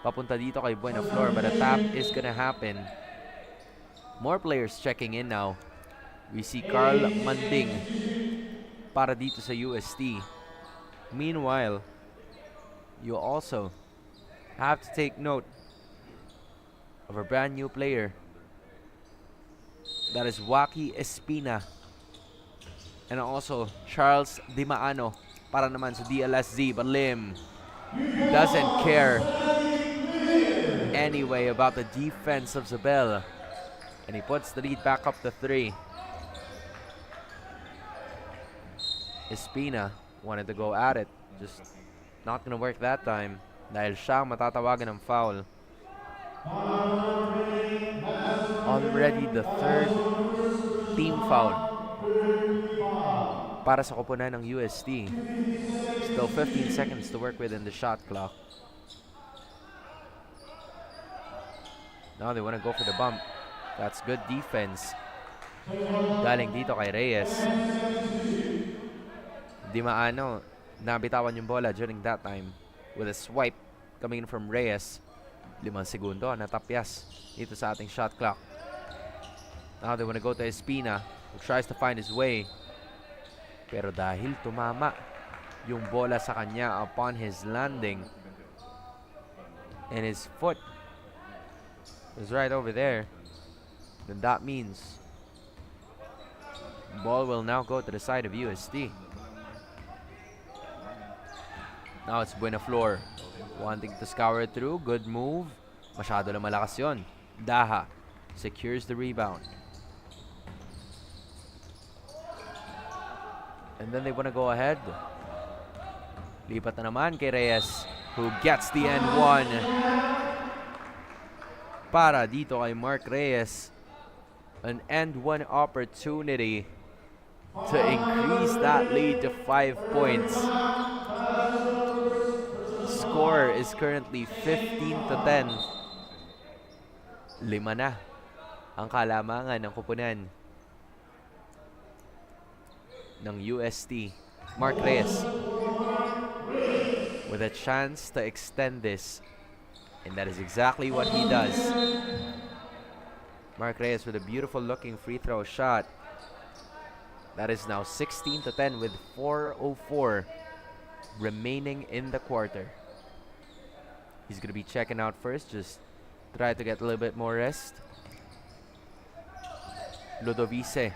papunta dito kay Buenaflor, but a tap is gonna happen. More players checking in now. We see Carl Manding para dito sa UST. Meanwhile, you also have to take note of a brand new player. That is Waki Espina. And also Charles Di Maano para naman sa DLSZ. But Lim doesn't care anyway about the defense of Zubel. And he puts the lead back up to 3. Espina wanted to go at it. Just not gonna work that time dahil siya matatawagan ng foul. Already the third team foul para sa koponan ng UST. Still 15 seconds to work with in the shot clock. Now they want to go for the bump. That's good defense. Galing dito kay Reyes. Di Maano, nabitawan yung bola during that time with a swipe coming in from Reyes. 5 segundo, natapyas dito sa ating shot clock. Now they want to go to Espina, who tries to find his way. Pero dahil tumama yung bola sa kanya upon his landing, and his foot is right over there, then that means ball will now go to the side of UST. Now it's Buenaflor wanting to scour it through. Good move. Masyado lang malakas yun. Daha secures the rebound. And then they want to go ahead. Lipat na naman kay Reyes, who gets the N1. Para dito kay Mark Reyes. An N1 opportunity to increase that lead to 5 points. Score is currently 15-10. 5 na ang kalamangan ng koponan ng UST. Mark Reyes with a chance to extend this, and that is exactly what he does. Mark Reyes with a beautiful looking free throw shot. That is now 16-10 with 4:04 remaining in the quarter. He's going to be checking out first, just try to get a little bit more rest. Ludovice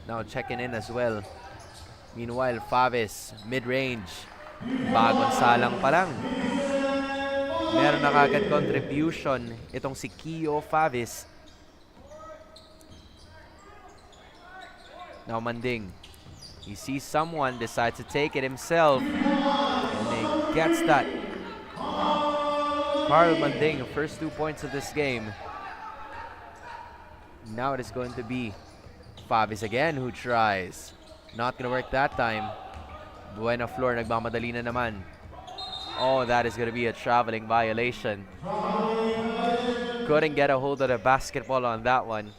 now checking in as well. Meanwhile, Faves, mid-range. Bagong salang pa lang. Meron na kagad contribution itong si Kio Faves. Now Manding. He sees someone, decides to take it himself. And he gets that. Carl Manding, first 2 points of this game. Now it is going to be Faves again who tries. Not gonna work that time. Buenaflor nagmamadali na naman. Oh, that is gonna be a traveling violation. Couldn't get a hold of the basketball on that one.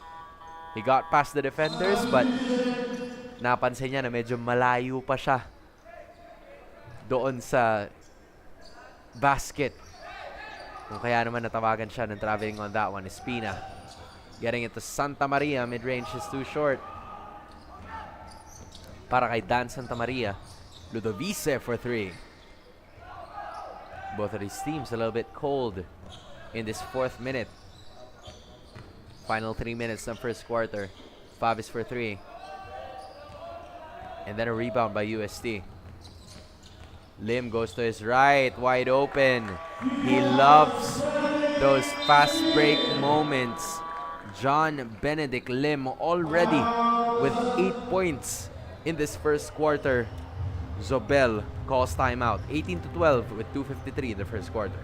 He got past the defenders, but napansin niya na medyo malayo pa siya doon sa basket. Kung kaya naman natawagan siya ng traveling on that one. Espina Getting it to Santa Maria. Mid-range is too short. Para kay Dan Santa Maria. Ludovice for 3. Both of these teams a little bit cold in this 4th minute. Final 3 minutes ng first quarter. Favis for 3. And then a rebound by UST. Lim goes to his right, wide open. He loves those fast break moments. John Benedict Lim already with 8 points in this first quarter. Zobel calls timeout. 18-12 with 2:53 in the first quarter.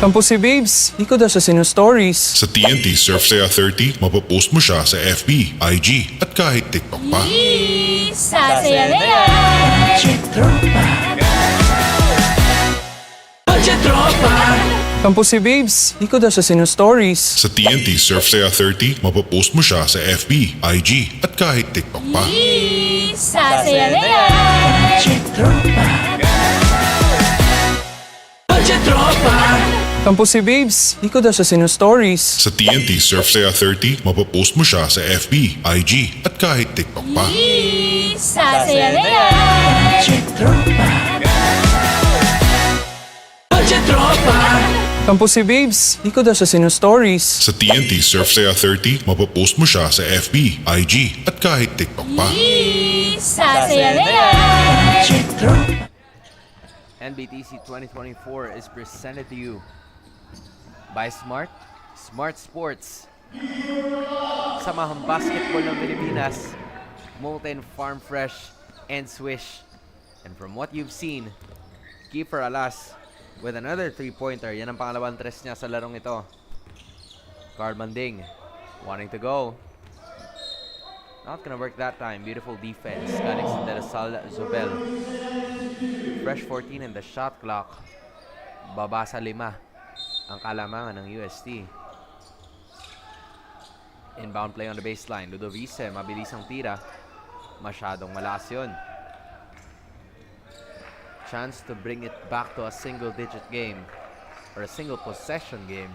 Kampo si Babes, di ko daw siya sino-stories. Sa TNT Surf Saya 30, mapapost mo siya sa FB, IG, at kahit TikTok pa. Sasaya na yan! Kampo si Babes, di ko daw siya sino-stories. Sa TNT Surf Saya 30, mapapost mo siya sa FB, IG, at kahit TikTok pa. Sasaya na yan! Kampo si Babes, di ko daw siya sino-stories. Sa TNT Surf Saya 30, mapapost mo siya sa FB, IG, at kahit TikTok pa. Sasaya na yan! Kampo si Babes, di ko daw siya sino-stories. Sa TNT Surf Saya 30, mapapost mo siya sa FB, IG, at kahit TikTok pa. Sasaya na yan! NBTC 2024 is presented to you by Smart Sports. Samahang Basketball ng Pilipinas, Molten Farm Fresh, and Swish. And from what you've seen, Kiefer Alas with another 3-pointer. Yan ang pangalawang tres niya sa larong ito. Carl Manding wanting to go. Not gonna work that time. Beautiful defense. Galing sa De La Salle Zobel. Fresh 14 in the shot clock. Baba sa 5 ang kalamangan ng UST. Inbound play on the baseline. Ludovice, mabilis ang tira. Masyadong malakas yun. Chance to bring it back to a single-digit game or a single possession game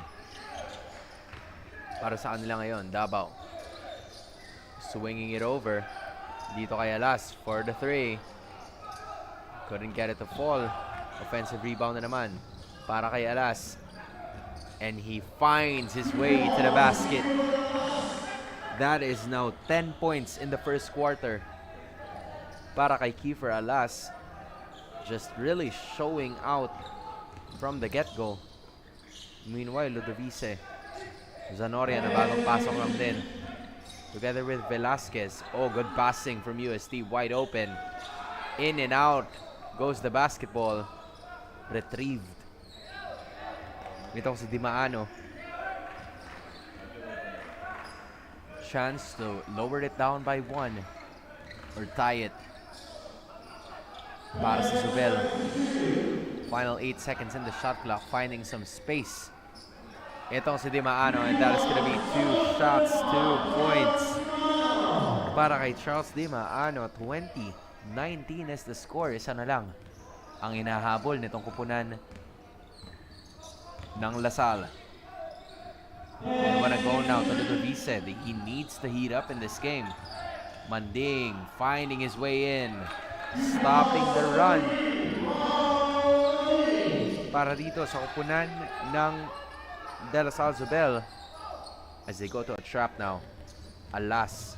para sa kanila ngayon. Davao swinging it over dito kay Alas for the 3. Couldn't get it to fall. Offensive rebound na naman para kay Alas, and he finds his way to the basket. That is now 10 points in the first quarter para kay Kiefer Alas. Just really showing out from the get-go. Meanwhile, Ludovice, Zanoria na bagong pasok lang din. Together with Velasquez. Oh, good passing from UST. Wide open. In and out goes the basketball. Retrieved. Itong si Dimaano. Chance to lower it down by 1 or tie it para sa Zubel. Final 8 seconds in the shot clock, finding some space. Itong si Dimaano, and that is gonna be 2 shots, 2 points para kay Charles Dimaano. 20-19 is the score. Isa na lang ang inahabol nitong kupunan ng Lasal. And wanna go now to Ludovice. He needs to heat up in this game. Manding finding his way in, stopping the run para dito sa kupunan ng De La Salle Zobel as they go to a trap now. Alas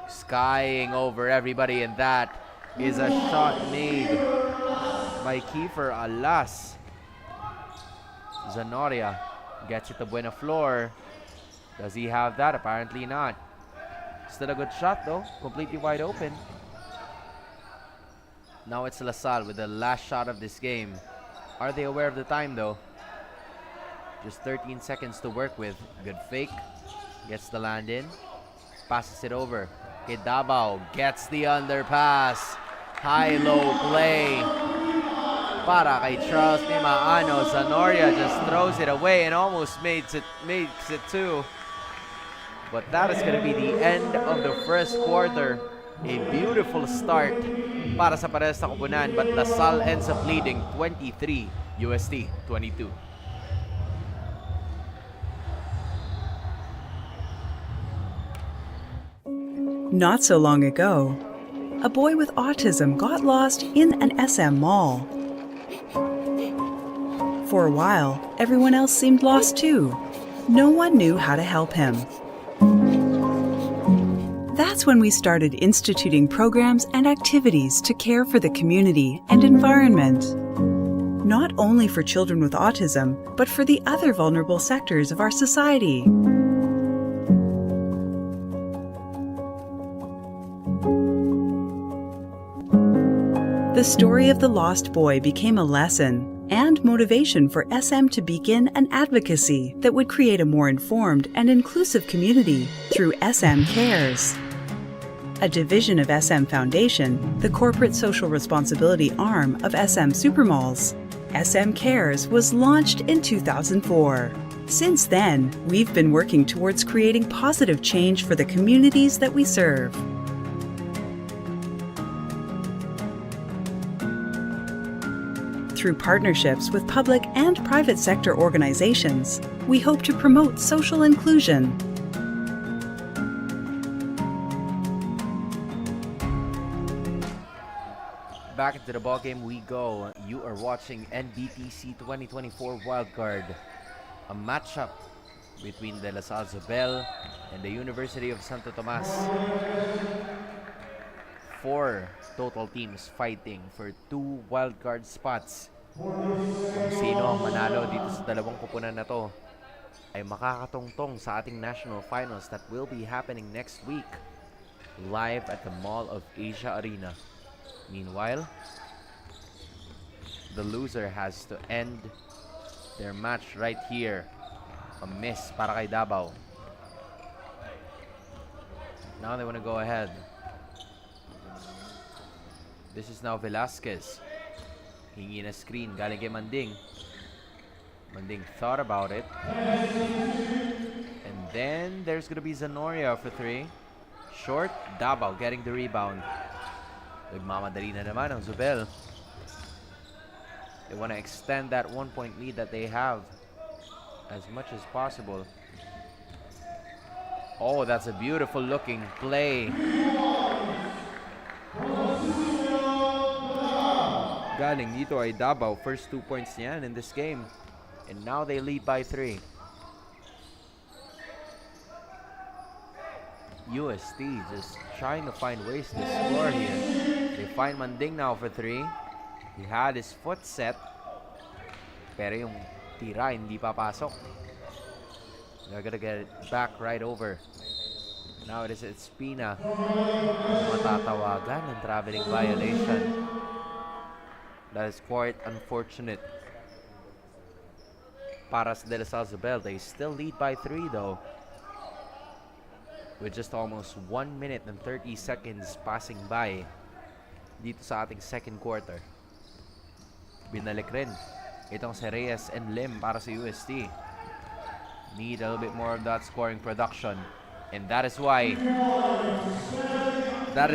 skying over everybody, and that is a shot made by Kiefer Alas. Zanoria gets it to Buena Flor. Does he have that? Apparently not. Still a good shot though, completely wide open. Now it's LaSalle with the last shot of this game. Are they aware of the time though? Just 13 seconds to work with. Good fake. Gets the land in. Passes it over. Okay, Davao gets the underpass. High-low play para kay Charles Dimaano. Zanoria just throws it away and almost makes it 2. But that is going to be the end of the first quarter. A beautiful start para sa parehas na kupunan, but LaSalle ends up leading 23, UST 22. Not so long ago, a boy with autism got lost in an SM mall. For a while, everyone else seemed lost too. No one knew how to help him. That's when we started instituting programs and activities to care for the community and environment. Not only for children with autism, but for the other vulnerable sectors of our society. The story of the lost boy became a lesson and motivation for SM to begin an advocacy that would create a more informed and inclusive community through SM Cares. A division of SM Foundation, the corporate social responsibility arm of SM Supermalls, SM Cares was launched in 2004. Since then, we've been working towards creating positive change for the communities that we serve. Through partnerships with public and private sector organizations, we hope to promote social inclusion. Back into the ballgame we go. You are watching Nbtc 2024 Wildcard, a matchup between De La Salle Zobel and the University of Santo Tomas. 4 total teams fighting for 2 wildcard spots. Kung sino ang manalo dito sa dalawang kupunan na to ay makakatungtong sa ating national finals that will be happening next week live at the Mall of Asia Arena. Meanwhile, the loser has to end their match right here. A miss para kay Davao. Now they want to go ahead. This is now Velasquez. Hingi na screen galing kay Manding. Manding thought about it. And then there's gonna be Zanoria for 3. Short, Davao getting the rebound. Nagmamadali na naman ang Zobel. They want to extend that 1-point lead that they have as much as possible. Oh, that's a beautiful looking play. Galing dito ay Davao. First 2 points niyan in this game. And now they lead by 3. UST just trying to find ways to score here. They find Manding now for 3. He had his foot set. Pero yung tira hindi papasok. They're gonna get it back right over. Now it is Espina. Matatawagan ng traveling violation. That is quite unfortunate. Para sa De La Salle Zobel, they still lead by 3 though. With just almost 1 minute and 30 seconds passing by dito sa ating second quarter. Binalik rin itong si Reyes and Lim para sa UST. Need a little bit more of that scoring production. And that is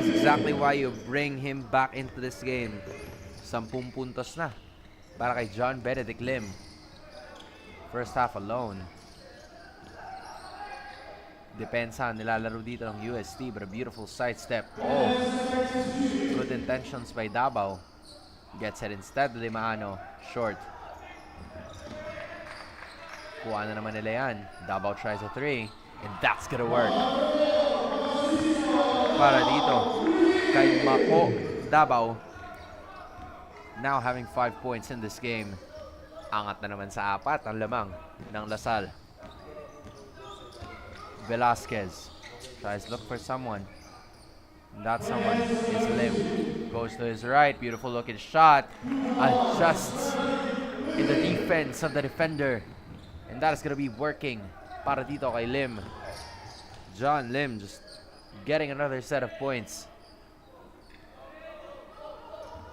exactly why you bring him back into this game. 10 puntos na para kay John Benedict Lim. First half alone. Depensa nilalaro dito ng UST, but a beautiful sidestep. Oh, good intentions by Davao. Gets it instead to Limaano. Short. Kuha na naman nila yan. Davao tries a 3, and that's gonna work. Para dito kay Mako Davao. Now having 5 points in this game. Angat na naman sa 4 ang lamang ng Lasal. Velasquez tries to look for someone. And that someone is Lim. Goes to his right. Beautiful looking shot. Adjusts in the defense of the defender. And that is going to be working para dito kay Lim. John Lim just getting another set of points.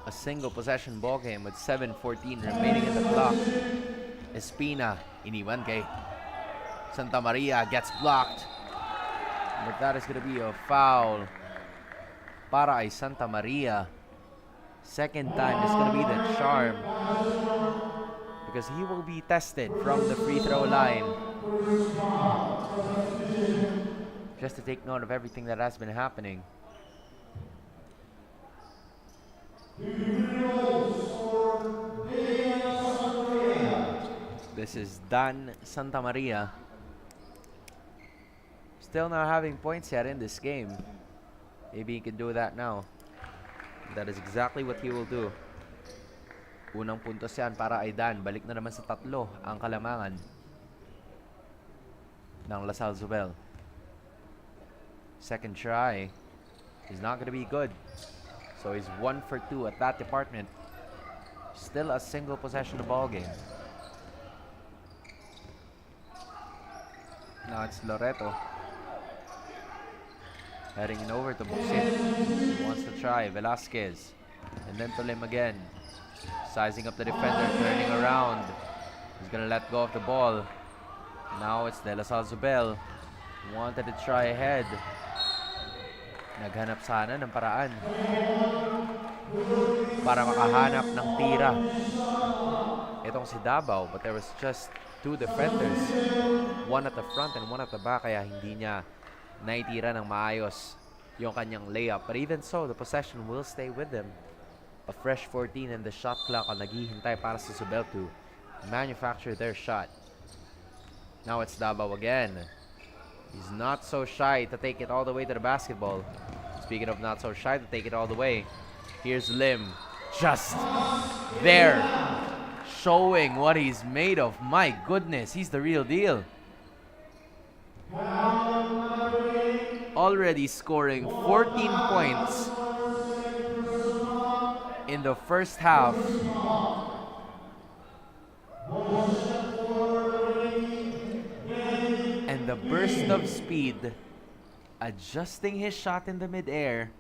A single possession ball game with 7:14 remaining in the clock. Espina, iniwan kay Santa Maria, gets blocked. But that is going to be a foul para ay Santa Maria. Second time is going to be the charm because he will be tested from the free throw line. just to take note of everything that has been happening. This is Dan Santamaria. Still not having points yet in this game. Maybe he can do that now. That is exactly what he will do. Unang puntos yan para ay Dan. Balik na naman sa 3 ang kalamangan ng Lasal Zobel. Second try is not going to be good. So he's 1 for 2 at that department. Still a single possession of ball game. Now it's Loreto. Heading in over to Buxit. He wants to try Velasquez. And then to Lim again. Sizing up the defender, turning around. He's gonna let go of the ball. Now it's De La Salle Zobel. Wanted to try ahead. Naghanap sana ng paraan para makahanap ng tira itong si Davao, but there was just 2 defenders, one at the front and one at the back, kaya hindi niya naitira ng maayos yung kanyang layup. But even so, the possession will stay with them. A fresh 14 and the shot clock ang naghihintay para sa Zobel to manufacture their shot. Now it's Davao again. He's not so shy to take it all the way to the basketball. Speaking of not so shy to take it all the way, here's Lim. Just there. Showing what he's made of. My goodness, he's the real deal. Already scoring 14 points in the first half. And the burst of speed, adjusting his shot in the mid-air.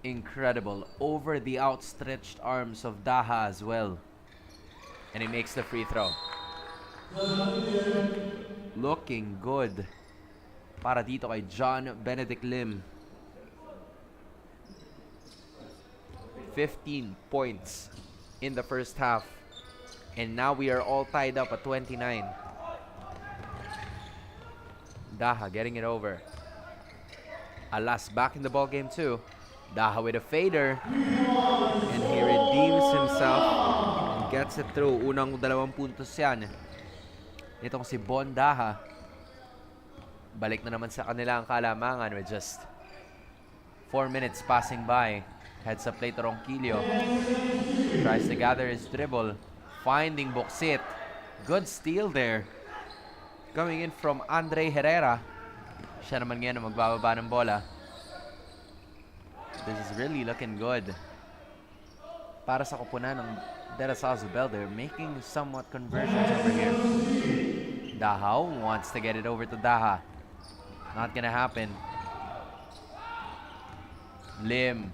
Incredible. Over the outstretched arms of Daha as well. And he makes the free throw. Looking good para dito kay John Benedict Lim. 15 points in the first half. And now we are all tied up at 29. Daha getting it over. Alas back in the ball game too. Daha with a fader. And he redeems himself and gets it through. Unang 2 puntos yan. Itong si Bon Daha. Balik na naman sa kanila ang kalamangan with just 4 minutes passing by. Heads up play to Ronquillo. Tries to gather his dribble. Finding Buxit. Good steal there. Coming in from Andre Herrera. Siya naman ngayon ang magbababa ng bola. This is really looking good. Para sa kupunan ng De La Salle Zobel, they're making somewhat conversions over here. Dahao wants to get it over to Daha. Not gonna happen. Lim.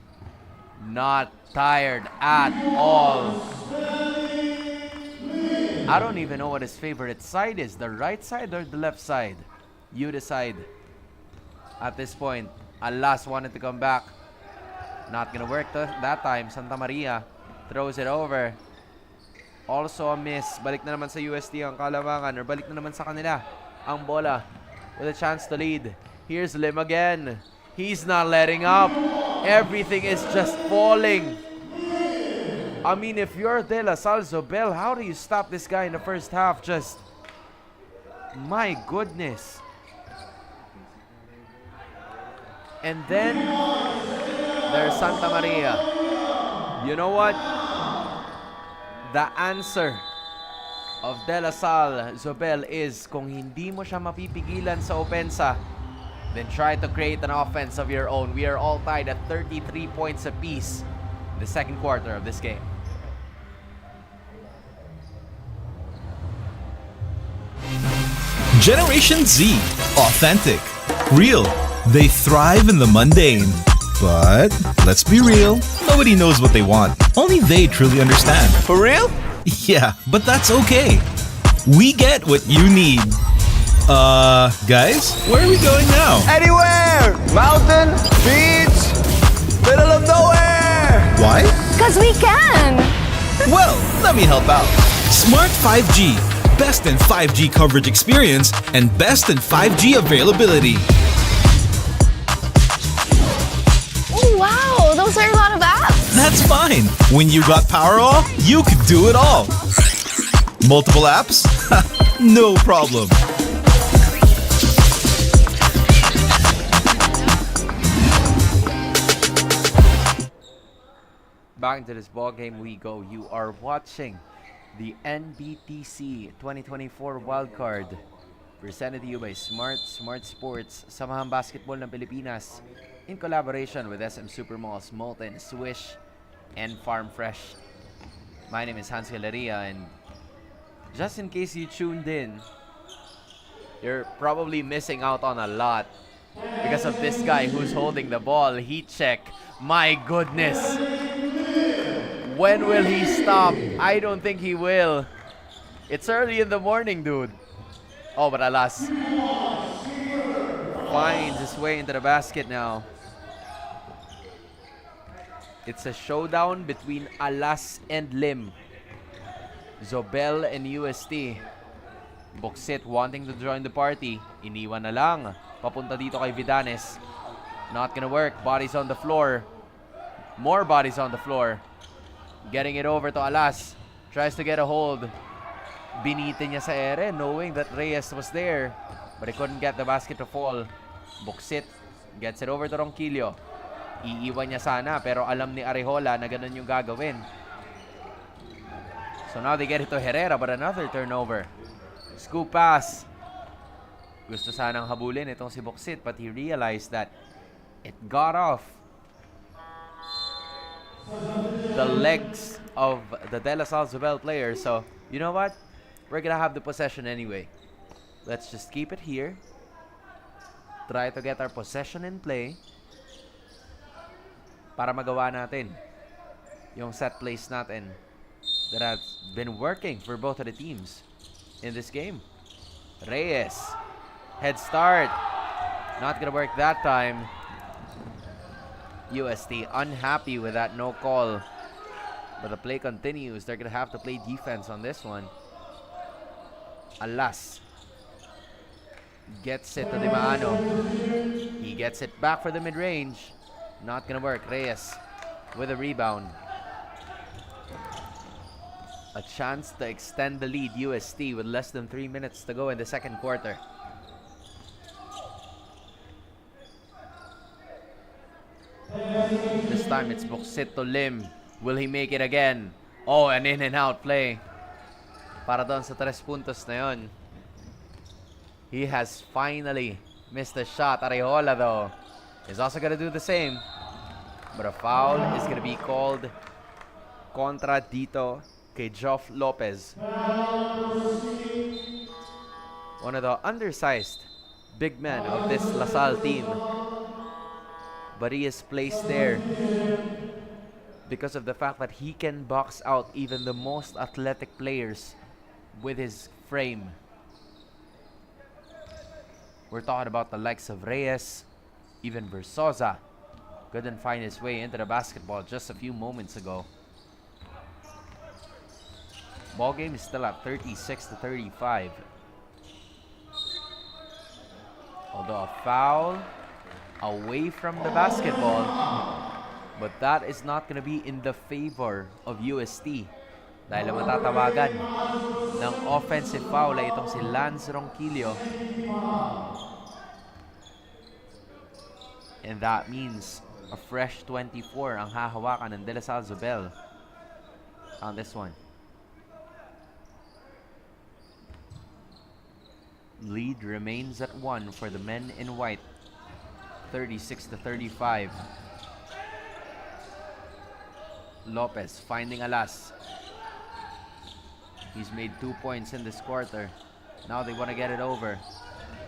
Not tired at all. I don't even know what his favorite side is. The right side or the left side? You decide. At this point, Alas wanted to come back. Not gonna work that time. Santa Maria throws it over. Also a miss. Balik na naman sa UST ang kalamangan, or balik na naman sa kanila ang bola with a chance to lead. Here's Lim again. He's not letting up. Everything is just falling. I mean, if you're De La Salle Zobel, how do you stop this guy in the first half? Just, my goodness. And then, there's Santa Maria. You know what? The answer of De La Salle Zobel is, kung hindi mo siya mapipigilan sa opensa, then try to create an offense of your own. We are all tied at 33 points apiece in the second quarter of this game. Generation Z. Authentic. Real. They thrive in the mundane. But, let's be real, nobody knows what they want. Only they truly understand. For real? Yeah, but that's okay. We get what you need. Guys, where are we going now? Anywhere! Mountain, beach, middle of nowhere! Why? 'Cause we can! Well, let me help out. Smart 5G. best in 5G coverage experience and best in 5G availability. Oh, wow, those are a lot of apps. That's fine. When you got Powerall, you could do it all. Multiple apps? No problem. Back into this ball game we go. You are watching the Nbtc 2024 wildcard presented to you by Smart Sports, Samahang Basketball ng Pilipinas, in collaboration with SM Supermalls, Molten, Swish, and Farm Fresh. My name is Hans Galeria, and just in case you tuned in, you're probably missing out on a lot because of this guy who's holding the ball. Heat check. My goodness. When will he stop? I don't think he will. It's early in the morning, dude. Oh, but alas. Finds his way into the basket now. It's a showdown between Alas and Lim. Zobel and UST. Boksit wanting to join the party. Iniwan na lang. Papunta dito kay Vidanes. Not gonna work. Bodies on the floor. More bodies on the floor. Getting it over to Alas. Tries to get a hold. Binitin niya sa ere, knowing that Reyes was there. But he couldn't get the basket to fall. Boksit gets it over to Ronquillo. Iiwan niya sana, pero alam ni Arejola na ganun yung gagawin. So now they get it to Herrera, but another turnover. Scoop pass. Gusto sanang habulin itong si Boksit, but he realized that it got off the legs of the De La Salle Zobel player. So, you know what? We're gonna have the possession anyway. Let's just keep it here. Try to get our possession in play para magawa natin yung set plays natin that has been working for both of the teams in this game. Reyes. Head start. Not gonna work that time. UST unhappy with that no call. But the play continues. They're going to have to play defense on this one. Alas gets it to Di Maano. He gets it back for the mid-range. Not going to work. Reyes with a rebound. A chance to extend the lead, UST, with less than 3 minutes to go in the second quarter. This time it's Boksit to Lim. Will he make it again? Oh, an in and out play. Para doon sa 3 puntos na yun. He has finally missed a shot. Arejola though is also gonna do the same. But a foul is gonna be called kontra dito kay Joff Lopez. One of the undersized big men of this La Salle team. But he is placed there because of the fact that he can box out even the most athletic players with his frame. We're talking about the likes of Reyes, even Versosa. Couldn't find his way into the basketball just a few moments ago. Ball game is still at 36-35. Although a foul away from the basketball, but that is not going to be in the favor of UST dahil matatawagan ng offensive foul ay itong si Lance Ronquillo, and that means a fresh 24 ang hahawakan ng De La Salle Zobel on this one. Lead remains at 1 for the men in white. 36-35. Lopez finding Alas. He's made 2 points in this quarter. Now they want to get it over.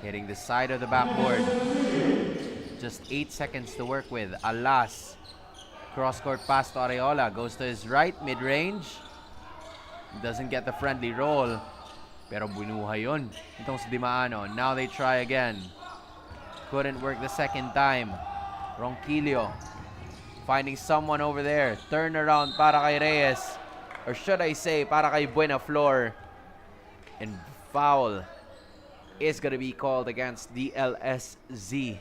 Hitting the side of the backboard. Just 8 seconds to work with. Alas. Cross-court pass to Arejola. Goes to his right, mid-range. Doesn't get the friendly roll. Pero bunuhay yun. Itong si Di Maano. Now they try again. Couldn't work the second time. Ronquillo finding someone over there. Turnaround para kay Reyes. Or should I say, para kay Buenaflor. And foul is going to be called against DLSZ.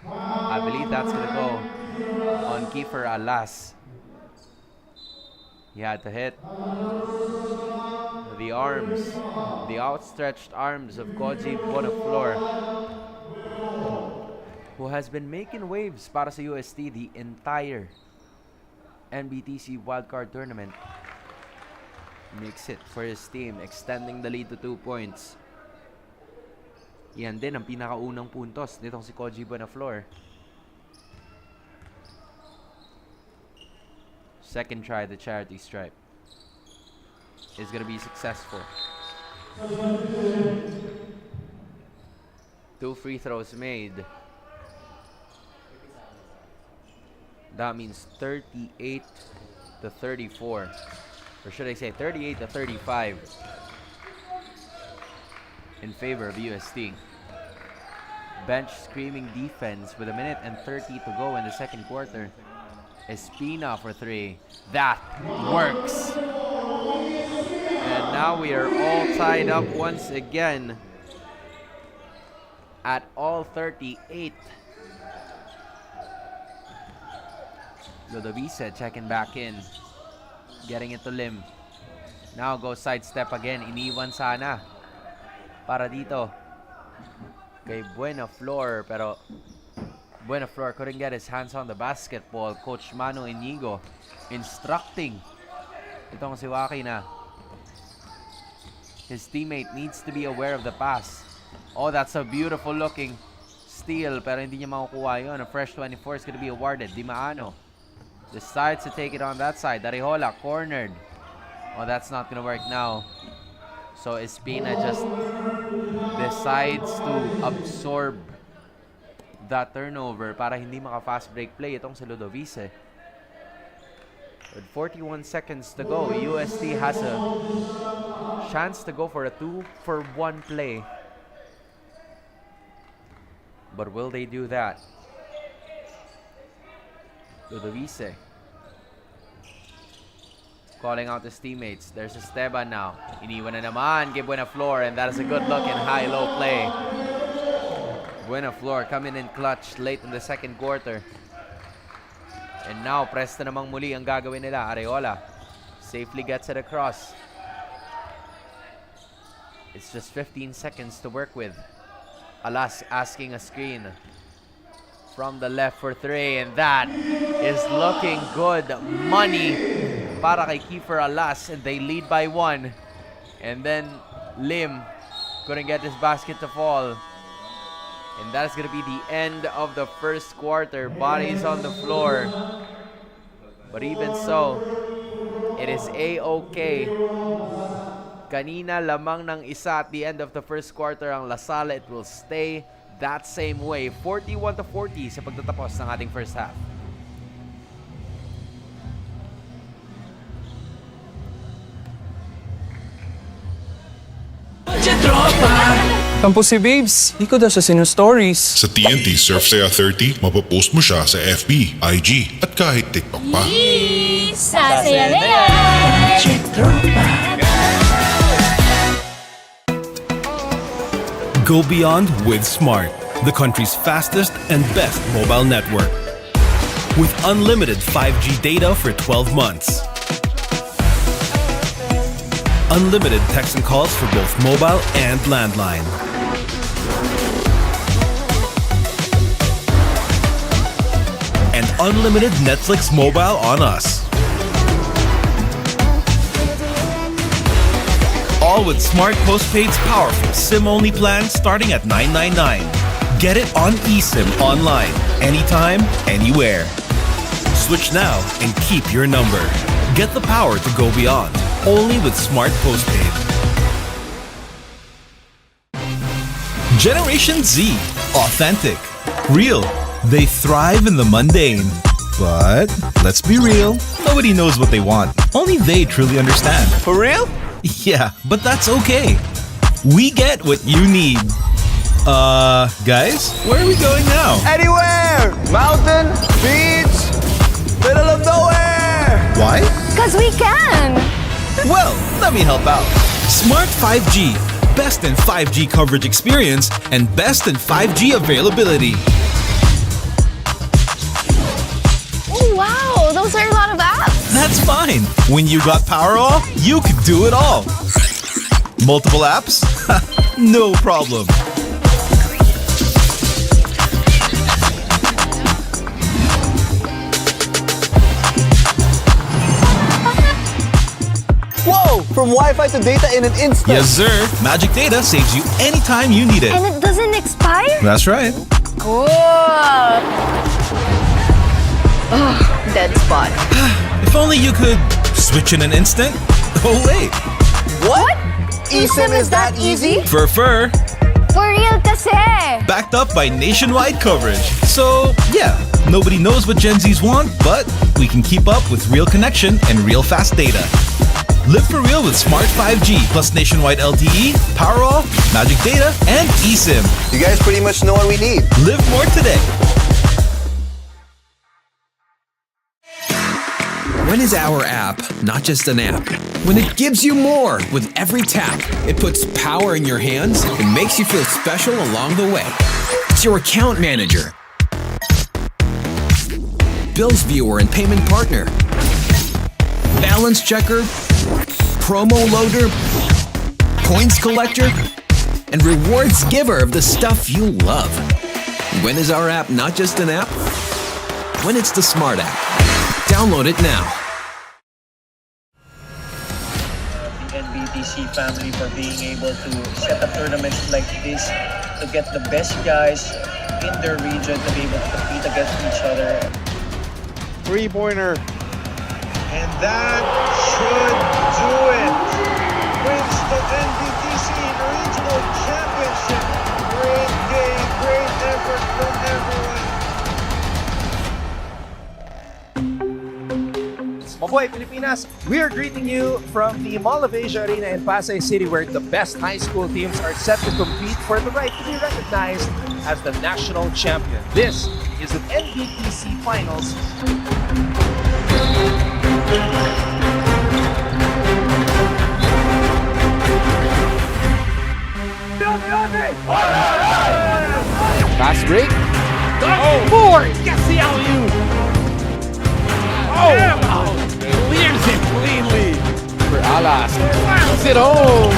I believe that's going to go on Kiefer Alas. He had to hit the arms, the outstretched arms of Koji Bonaflor, who has been making waves para sa UST the entire NBTC wildcard tournament. Makes it for his team, extending the lead to 2 points. Yan din ang pinakaunang puntos nitong si Koji Bonaflor. Second try, the charity stripe is going to be successful. 2 free throws made. That means 38 to 34. Or should I say 38 to 35 in favor of UST. Bench screaming defense with 1:30 to go in the second quarter. Espina for 3. That works. And now we are all tied up once again at all 38. Ludovice checking back in. Getting it to Lim. Now goes sidestep again. Iniwan sana para dito kay Buenaflor, pero Buenaflor couldn't get his hands on the basketball. Coach Manu Inigo instructing itong si Waki na his teammate needs to be aware of the pass. Oh, that's a beautiful looking steal, pero hindi niya makukuha yun. A fresh 24 is going to be awarded. Di Maano decides to take it on that side. Dariola cornered. Oh, that's not going to work now. So Espina just decides to absorb that turnover para hindi maka-fast break play itong si Ludovice. With 41 seconds to go, UST has a chance to go for a 2-for-1 play. But will they do that? Ludovice calling out his teammates. There's Esteban now. Iniwan na naman kay Buenaflor, and that is a good look in high-low play. Buenaflor coming in clutch late in the second quarter. And now, presta namang muli ang gagawin nila. Areola safely gets it across. It's just 15 seconds to work with. Alas asking a screen from the left for 3, and that is looking good money para kay Kiefer Alas, and they lead by 1. And then Lim couldn't get his basket to fall. And that's going to be the end of the first quarter. Bodies on the floor. But even so, it is A-OK. Kanina lamang ng isa at the end of the first quarter ang Lasala. It will stay that same way. 41 to 40 sa pagtatapos ng ating first half. Tampo si Babes. Di ko daw siya sinu-stories. Sa TNT Surf Saya 30, mapapost mo siya sa FB, IG, at kahit TikTok pa. Sasaya na yan! Go beyond with Smart, the country's fastest and best mobile network. With unlimited 5G data for 12 months. Unlimited text and calls for both mobile and landline. And unlimited Netflix mobile on us. All with Smart Postpaid's powerful SIM-only plan starting at $9.99. Get it on eSIM online, anytime, anywhere. Switch now and keep your number. Get the power to go beyond. Only with Smart Postpaid. Generation Z. Authentic. Real. They thrive in the mundane. But let's be real. Nobody knows what they want. Only they truly understand. For real? Yeah, but that's okay. We get what you need. Guys, where are we going now? Anywhere! Mountain, beach, middle of nowhere! Why? 'Cause we can! Well, let me help out. Smart 5G. Best in 5G coverage experience and best in 5G availability. Oh, wow, those are a lot of apps. That's fine. When you got Powerall, you could do it all. Multiple apps? No problem. Whoa! From Wi-Fi to data in an instant. Yes, sir. Magic Data saves you anytime you need it. And it doesn't expire? That's right. Cool. Ugh, dead spot. If only you could switch in an instant. Oh, wait. What? eSIM is that easy? For For real kasi. backed up by nationwide coverage. So, yeah, nobody knows what Gen Zs want, but we can keep up with real connection and real fast data. Live for real with Smart 5G plus nationwide LTE, Powerall, Magic Data, and eSIM. You guys pretty much know what we need. Live more today. When is our app not just an app? When it gives you more with every tap. It puts power in your hands and makes you feel special along the way. It's your account manager, bills viewer and payment partner, balance checker, promo loader, points collector, and rewards giver of the stuff you love. When is our app not just an app? When it's the Smart app. Download it now. The Nbtc family for being able to set up tournaments like this to get the best guys in their region to be able to compete against each other. Three-pointer. And that should do it. Wins the Nbtc Regional Championship. Great game, great effort from everyone. Mabuhay Pilipinas! We are greeting you from the Mall of Asia Arena in Pasay City, where the best high school teams are set to compete for the right to be recognized as the national champion. This is the Nbtc Finals. Fast break. Oh, board! Gets the alley-oop! Oh! Clears it cleanly! For Alas. Puts it home.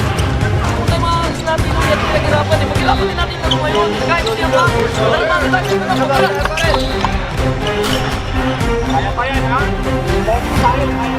Kaya pa yan, ha? Kaya pa yan.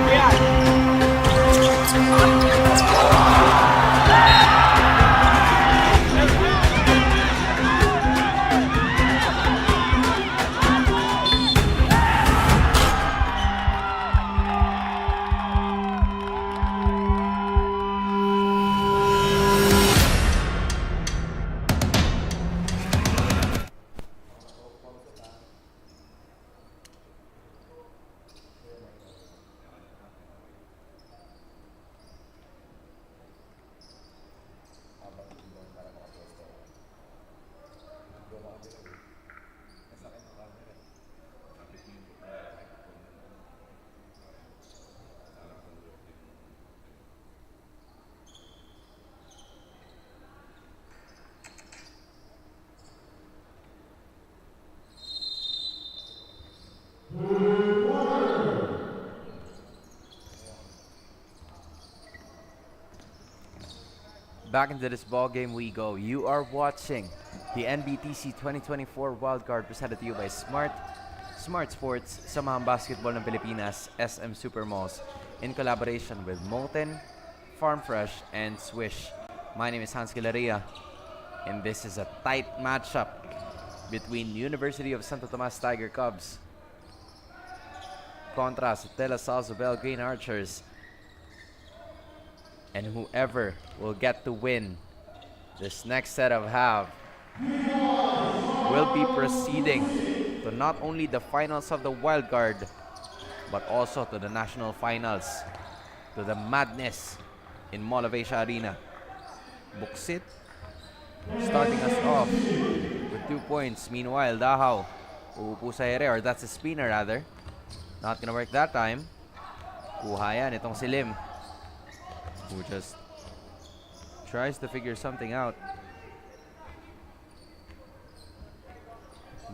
Back into this ball game we go. You are watching the Nbtc 2024 Wildcard presented to you by Smart Sports, Samahang Basketball ng Pilipinas, SM Supermalls, in collaboration with Molten, Farm Fresh, and Swish. My name is Hans Gilaria, and this is a tight matchup between University of Santo Tomas Tiger Cubs contra De La Salle Zobel Green Archers. And whoever will get to win this next set of half will be proceeding to not only the finals of the wild card, but also to the national finals, to the madness in Mall of Asia Arena. Buksit starting us off with 2 points. Meanwhile, Dahaw uupo sa ere, or that's a spinner rather. Not gonna work that time. Kuha yan itong si Lim, who just Tries to figure something out.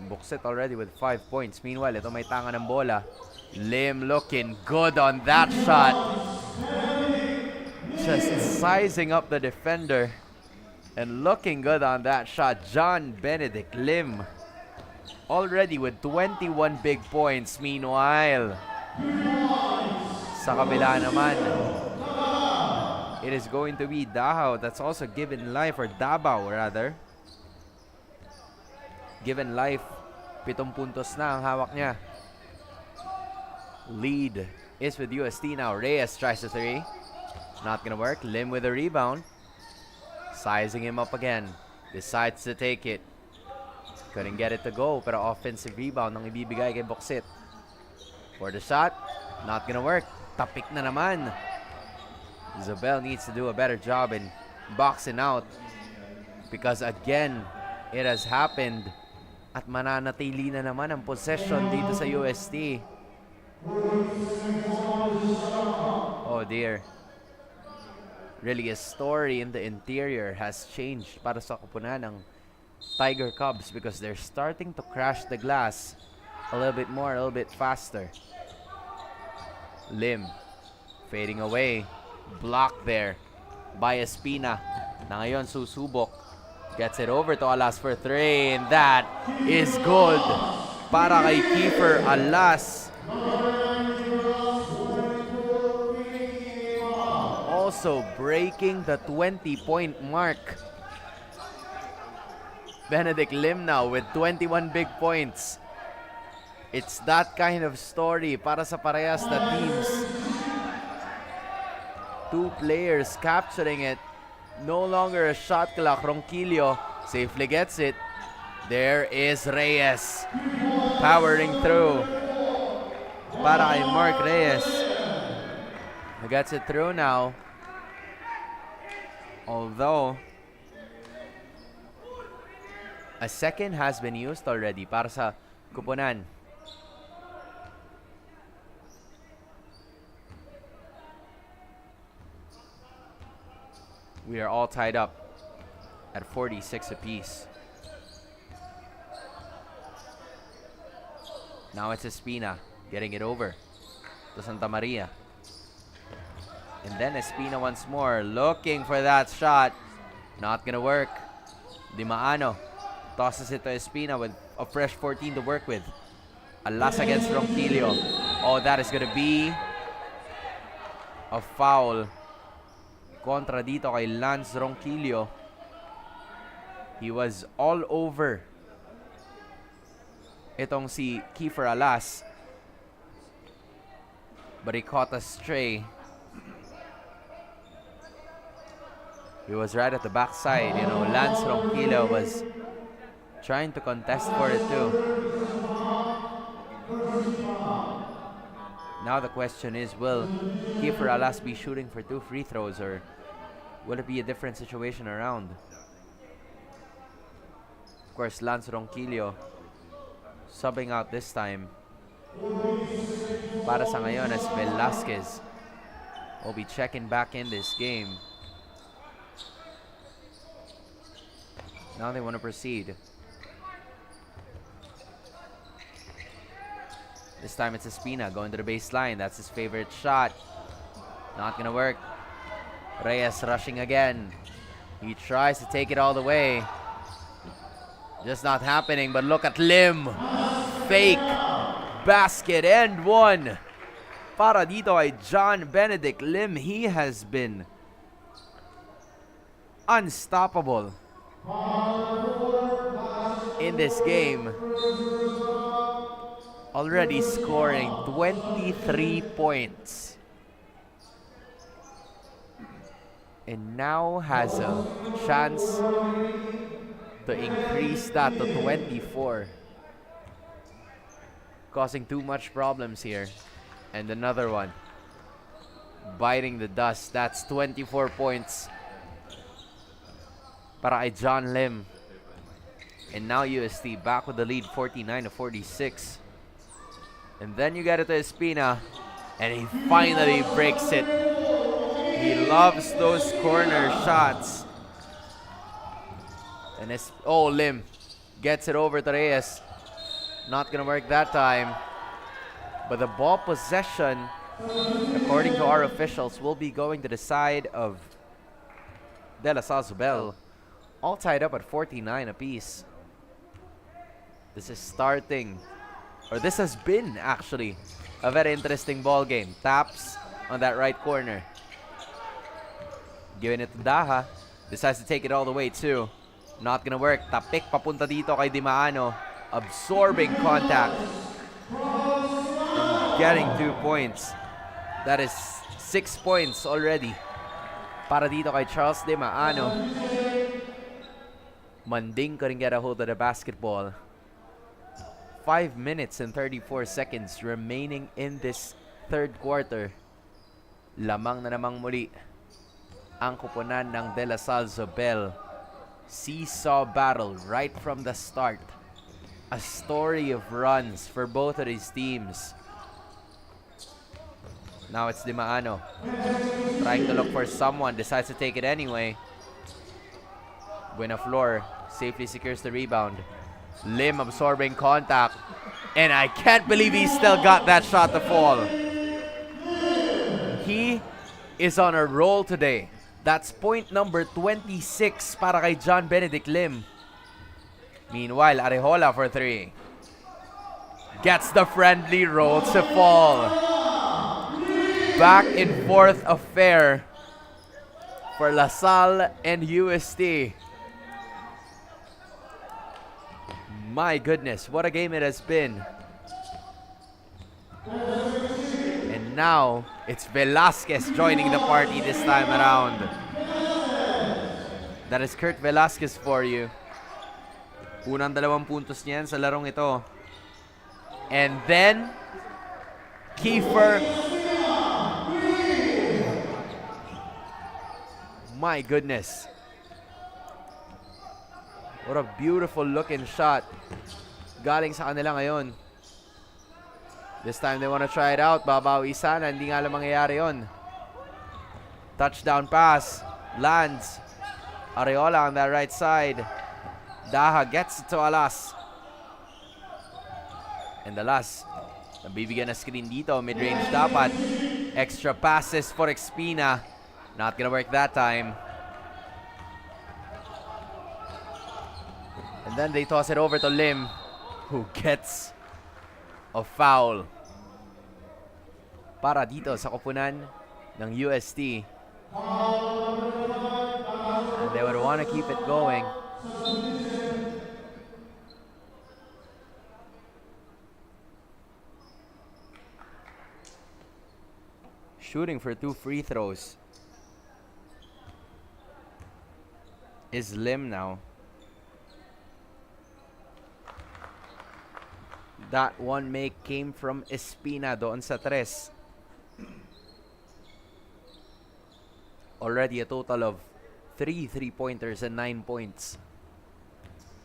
Buksit already with 5 points. Meanwhile, ito may tanga ng bola. Lim looking good on that shot. Just sizing up the defender. And looking good on that shot. John Benedict Lim. Already with 21 big points. Meanwhile, sa kabila naman, it is going to be Dahao that's also given life, or Davao rather. Given life, 7 puntos na ang hawak niya. Lead is with UST now. Reyes tries the 3. Not gonna work. Lim with a rebound. Sizing him up again. Decides to take it. Couldn't get it to go, pero offensive rebound ang ibibigay kay Buksit. For the shot, not gonna work. Tapik na naman. Isabel needs to do a better job in boxing out, because again, it has happened. At mananatili na naman ang possession dito sa UST. Oh dear. Really, a story in the interior has changed para sa kupunan ng Tiger Cubs, because they're starting to crash the glass a little bit more, a little bit faster. Lim fading away. Blocked there by Espina. Na ngayon susubok. Gets it over to Alas for 3, and that is good para kay Kiefer Alas. Also breaking the 20-point mark. Benedict Lim now with 21 big points. It's that kind of story para sa parehas na teams. 2 players capturing it. No longer a shot clock. Ronquillo safely gets it. There is Reyes powering through para kay Mark Reyes. He gets it through now. Although a second has been used already para sa kupunan. We are all tied up at 46 apiece. Now it's Espina getting it over to Santa Maria. And then Espina once more looking for that shot. Not gonna work. Di Maano tosses it to Espina with a fresh 14 to work with. Alas against Ronquillo. Oh, that is gonna be a foul kontra dito kay Lance Ronquillo. He was all over itong si Kiefer Alas, but he caught a stray. He was right at the backside. You know, Lance Ronquillo was trying to contest for it too. Now the question is, will Kiefer Alas be shooting for 2 free throws, or will it be a different situation around? Of course, Lance Ronquillo subbing out this time. Para sa ngayon, as Velasquez will be checking back in this game. Now they want to proceed. This time it's Espina going to the baseline. That's his favorite shot. Not gonna work. Reyes rushing again. He tries to take it all the way. Just not happening, but look at Lim. Fake basket and 1. Para dito ay John Benedict Lim. He has been unstoppable in this game. Already scoring 23 points. And now has a chance to increase that to 24. Causing too much problems here. And another one. Biting the dust. That's 24 points para kay John Lim. And now UST back with the lead, 49-46. And then you get it to Espina, and he finally breaks it. He loves those corner shots. And Lim gets it over to Reyes. Not gonna work that time. But the ball possession, according to our officials, will be going to the side of De La Salle Zobel. All tied up at 49 apiece. This is this has been actually a very interesting ball game. Taps on that right corner. Giving it to Daha. Decides to take it all the way too. Not gonna work. Tapik papunta dito kay Dimaano. Absorbing contact. And getting 2 points. That is 6 points already. Para dito kay Charles Dimaano. Manding couldn't get a hold of the basketball. 5 minutes and 34 seconds remaining in this third quarter. Lamang na namang muli ang kupunan ng De La Salle Zobel. Seesaw battle right from the start. A story of runs for both of these teams. Now it's Dimaano. Trying to look for someone. Decides to take it anyway. Buenaflor safely secures the rebound. Lim absorbing contact. And I can't believe he still got that shot to fall. He is on a roll today. That's point number 26 para kay John Benedict Lim. Meanwhile, Arejola for 3. Gets the friendly roll to fall. Back and forth affair for La Salle and UST. My goodness, what a game it has been. And now, it's Velasquez joining the party this time around. That is Kurt Velasquez for you. Unang 2 puntos niyan sa larong ito. And then, Kiefer. My goodness. What a beautiful looking shot. Galing sa kanila ngayon. This time they want to try it out. Babawi sana. Hindi nga lang mangyayari yun. Touchdown pass. Lands. Arejola on that right side. Daha gets it to Alas. And Alas, nabibigyan na screen dito. Mid-range dapat. Extra passes for Expina. Not gonna work that time. And then they toss it over to Lim, who gets a foul. Para dito sa kupunan ng UST. And they would want to keep it going. Shooting for 2 free throws is Lim now. That one make came from Espina doon sa 3. Already a total of 3 3-pointers and 9 points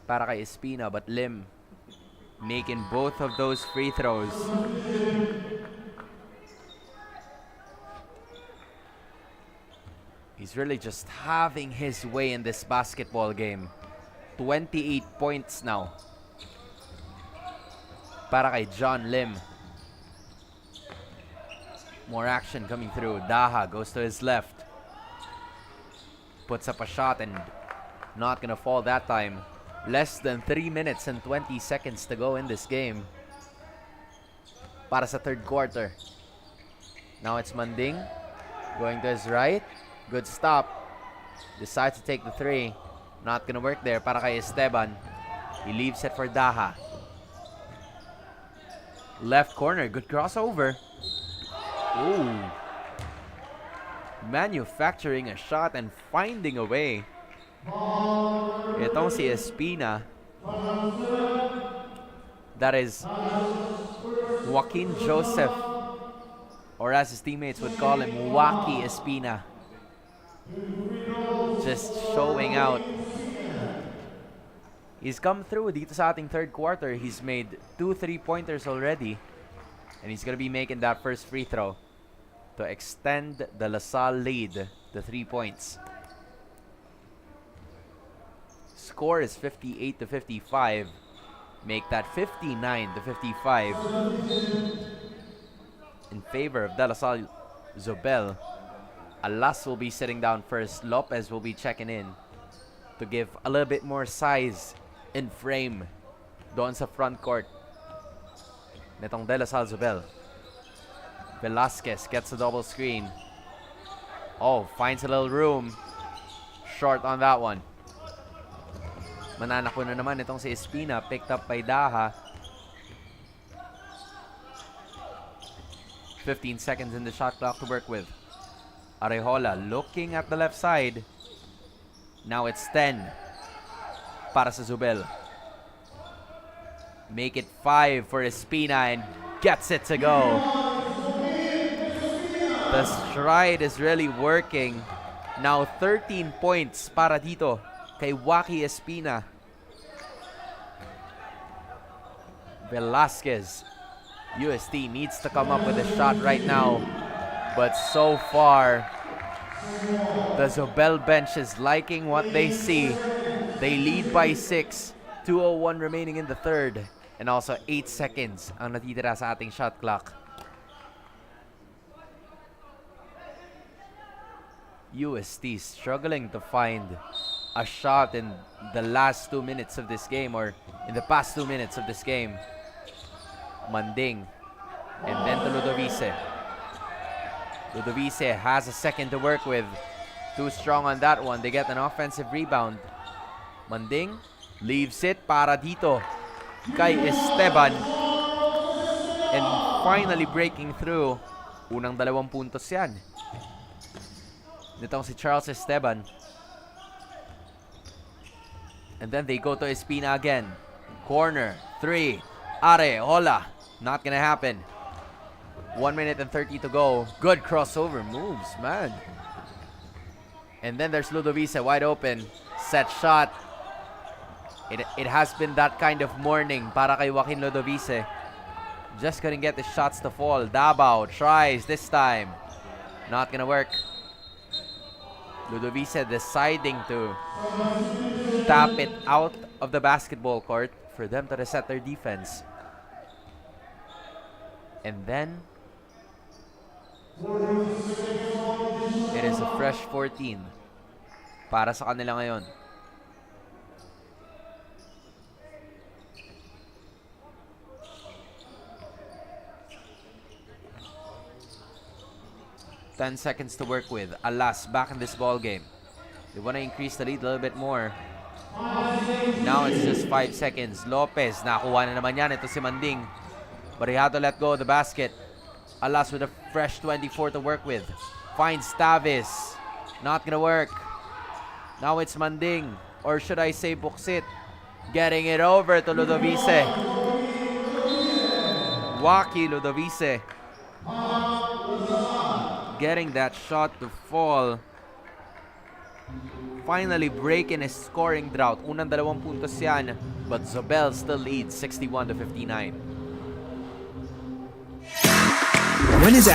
para kay Espina, but Lim making both of those free throws. He's really just having his way in this basketball game. 28 points now para kay John Lim. More action coming through. Daha goes to his left. Puts up a shot and not gonna fall that time. Less than 3 minutes and 20 seconds to go in this game para sa third quarter. Now it's Manding going to his right. Good stop. Decides to take the 3. Not gonna work there para kay Esteban. He leaves it for Daha. Left corner, good crossover. Ooh. Manufacturing a shot and finding a way. Itong si Espina. That is Joaquin Joseph. Or as his teammates would call him, Waki Espina. Just showing out. He's come through dito sa ating third quarter. He's made 2 3-pointers already. And he's gonna be making that first free throw to extend the La Salle lead to 3 points. score is 58-55. Make that 59-55 in favor of De La Salle Zobel. Alas will be sitting down first. Lopez will be checking in to give a little bit more size and frame doon sa front court nitong De La Salle Zobel. Velasquez gets a double screen. Oh, finds a little room. Short on that one. Mananako na naman itong si Espina. Picked up by Daha. 15 seconds in the shot clock to work with. Arejola looking at the left side. Now it's 10 para sa Zobel. Make it 5 for Espina and gets it to go. The stride is really working. Now 13 points para dito kay Waki Espina. Velasquez. UST needs to come up with a shot right now. But so far, the Zobel bench is liking what they see. They lead by 6. 2:01 remaining in the third. And also 8 seconds ang natitira sa ating shot clock. UST struggling to find a shot in the last 2 minutes of this game, or in the past 2 minutes of this game. Manding. And then to Ludovice. Ludovice has a second to work with. Too strong on that one. They get an offensive rebound. Manding leaves it para dito kay Esteban. And finally breaking through. Unang 2 puntos yan. Nitong si Charles Esteban. And then they go to Espina again. Corner. 3. Arejola. Not gonna happen. 1 minute and 30 to go. Good crossover moves, man. And then there's Ludovice wide open. Set shot. It has been that kind of morning para kay Joaquin Ludovice. Just couldn't get the shots to fall. Davao tries this time. Not gonna work. Ludovice deciding to tap it out of the basketball court for them to reset their defense. And then it is a fresh 14 para sa kanila ngayon. Ten seconds to work with. Alas, back in this ball game. They want to increase the lead a little bit more. Now it's just 5 seconds. Lopez, nakuha na naman yan. Ito si Manding. But he had to let go of the basket. Alas with a fresh 24 to work with. Finds Tavis. Not gonna work. Now it's Manding. Or should I say Buksit. Getting it over to Ludovice. Waki Ludovice. Getting that shot to fall. Finally breaking his scoring drought. Unang 2 puntos yan. But Zobel still leads 61-59. When is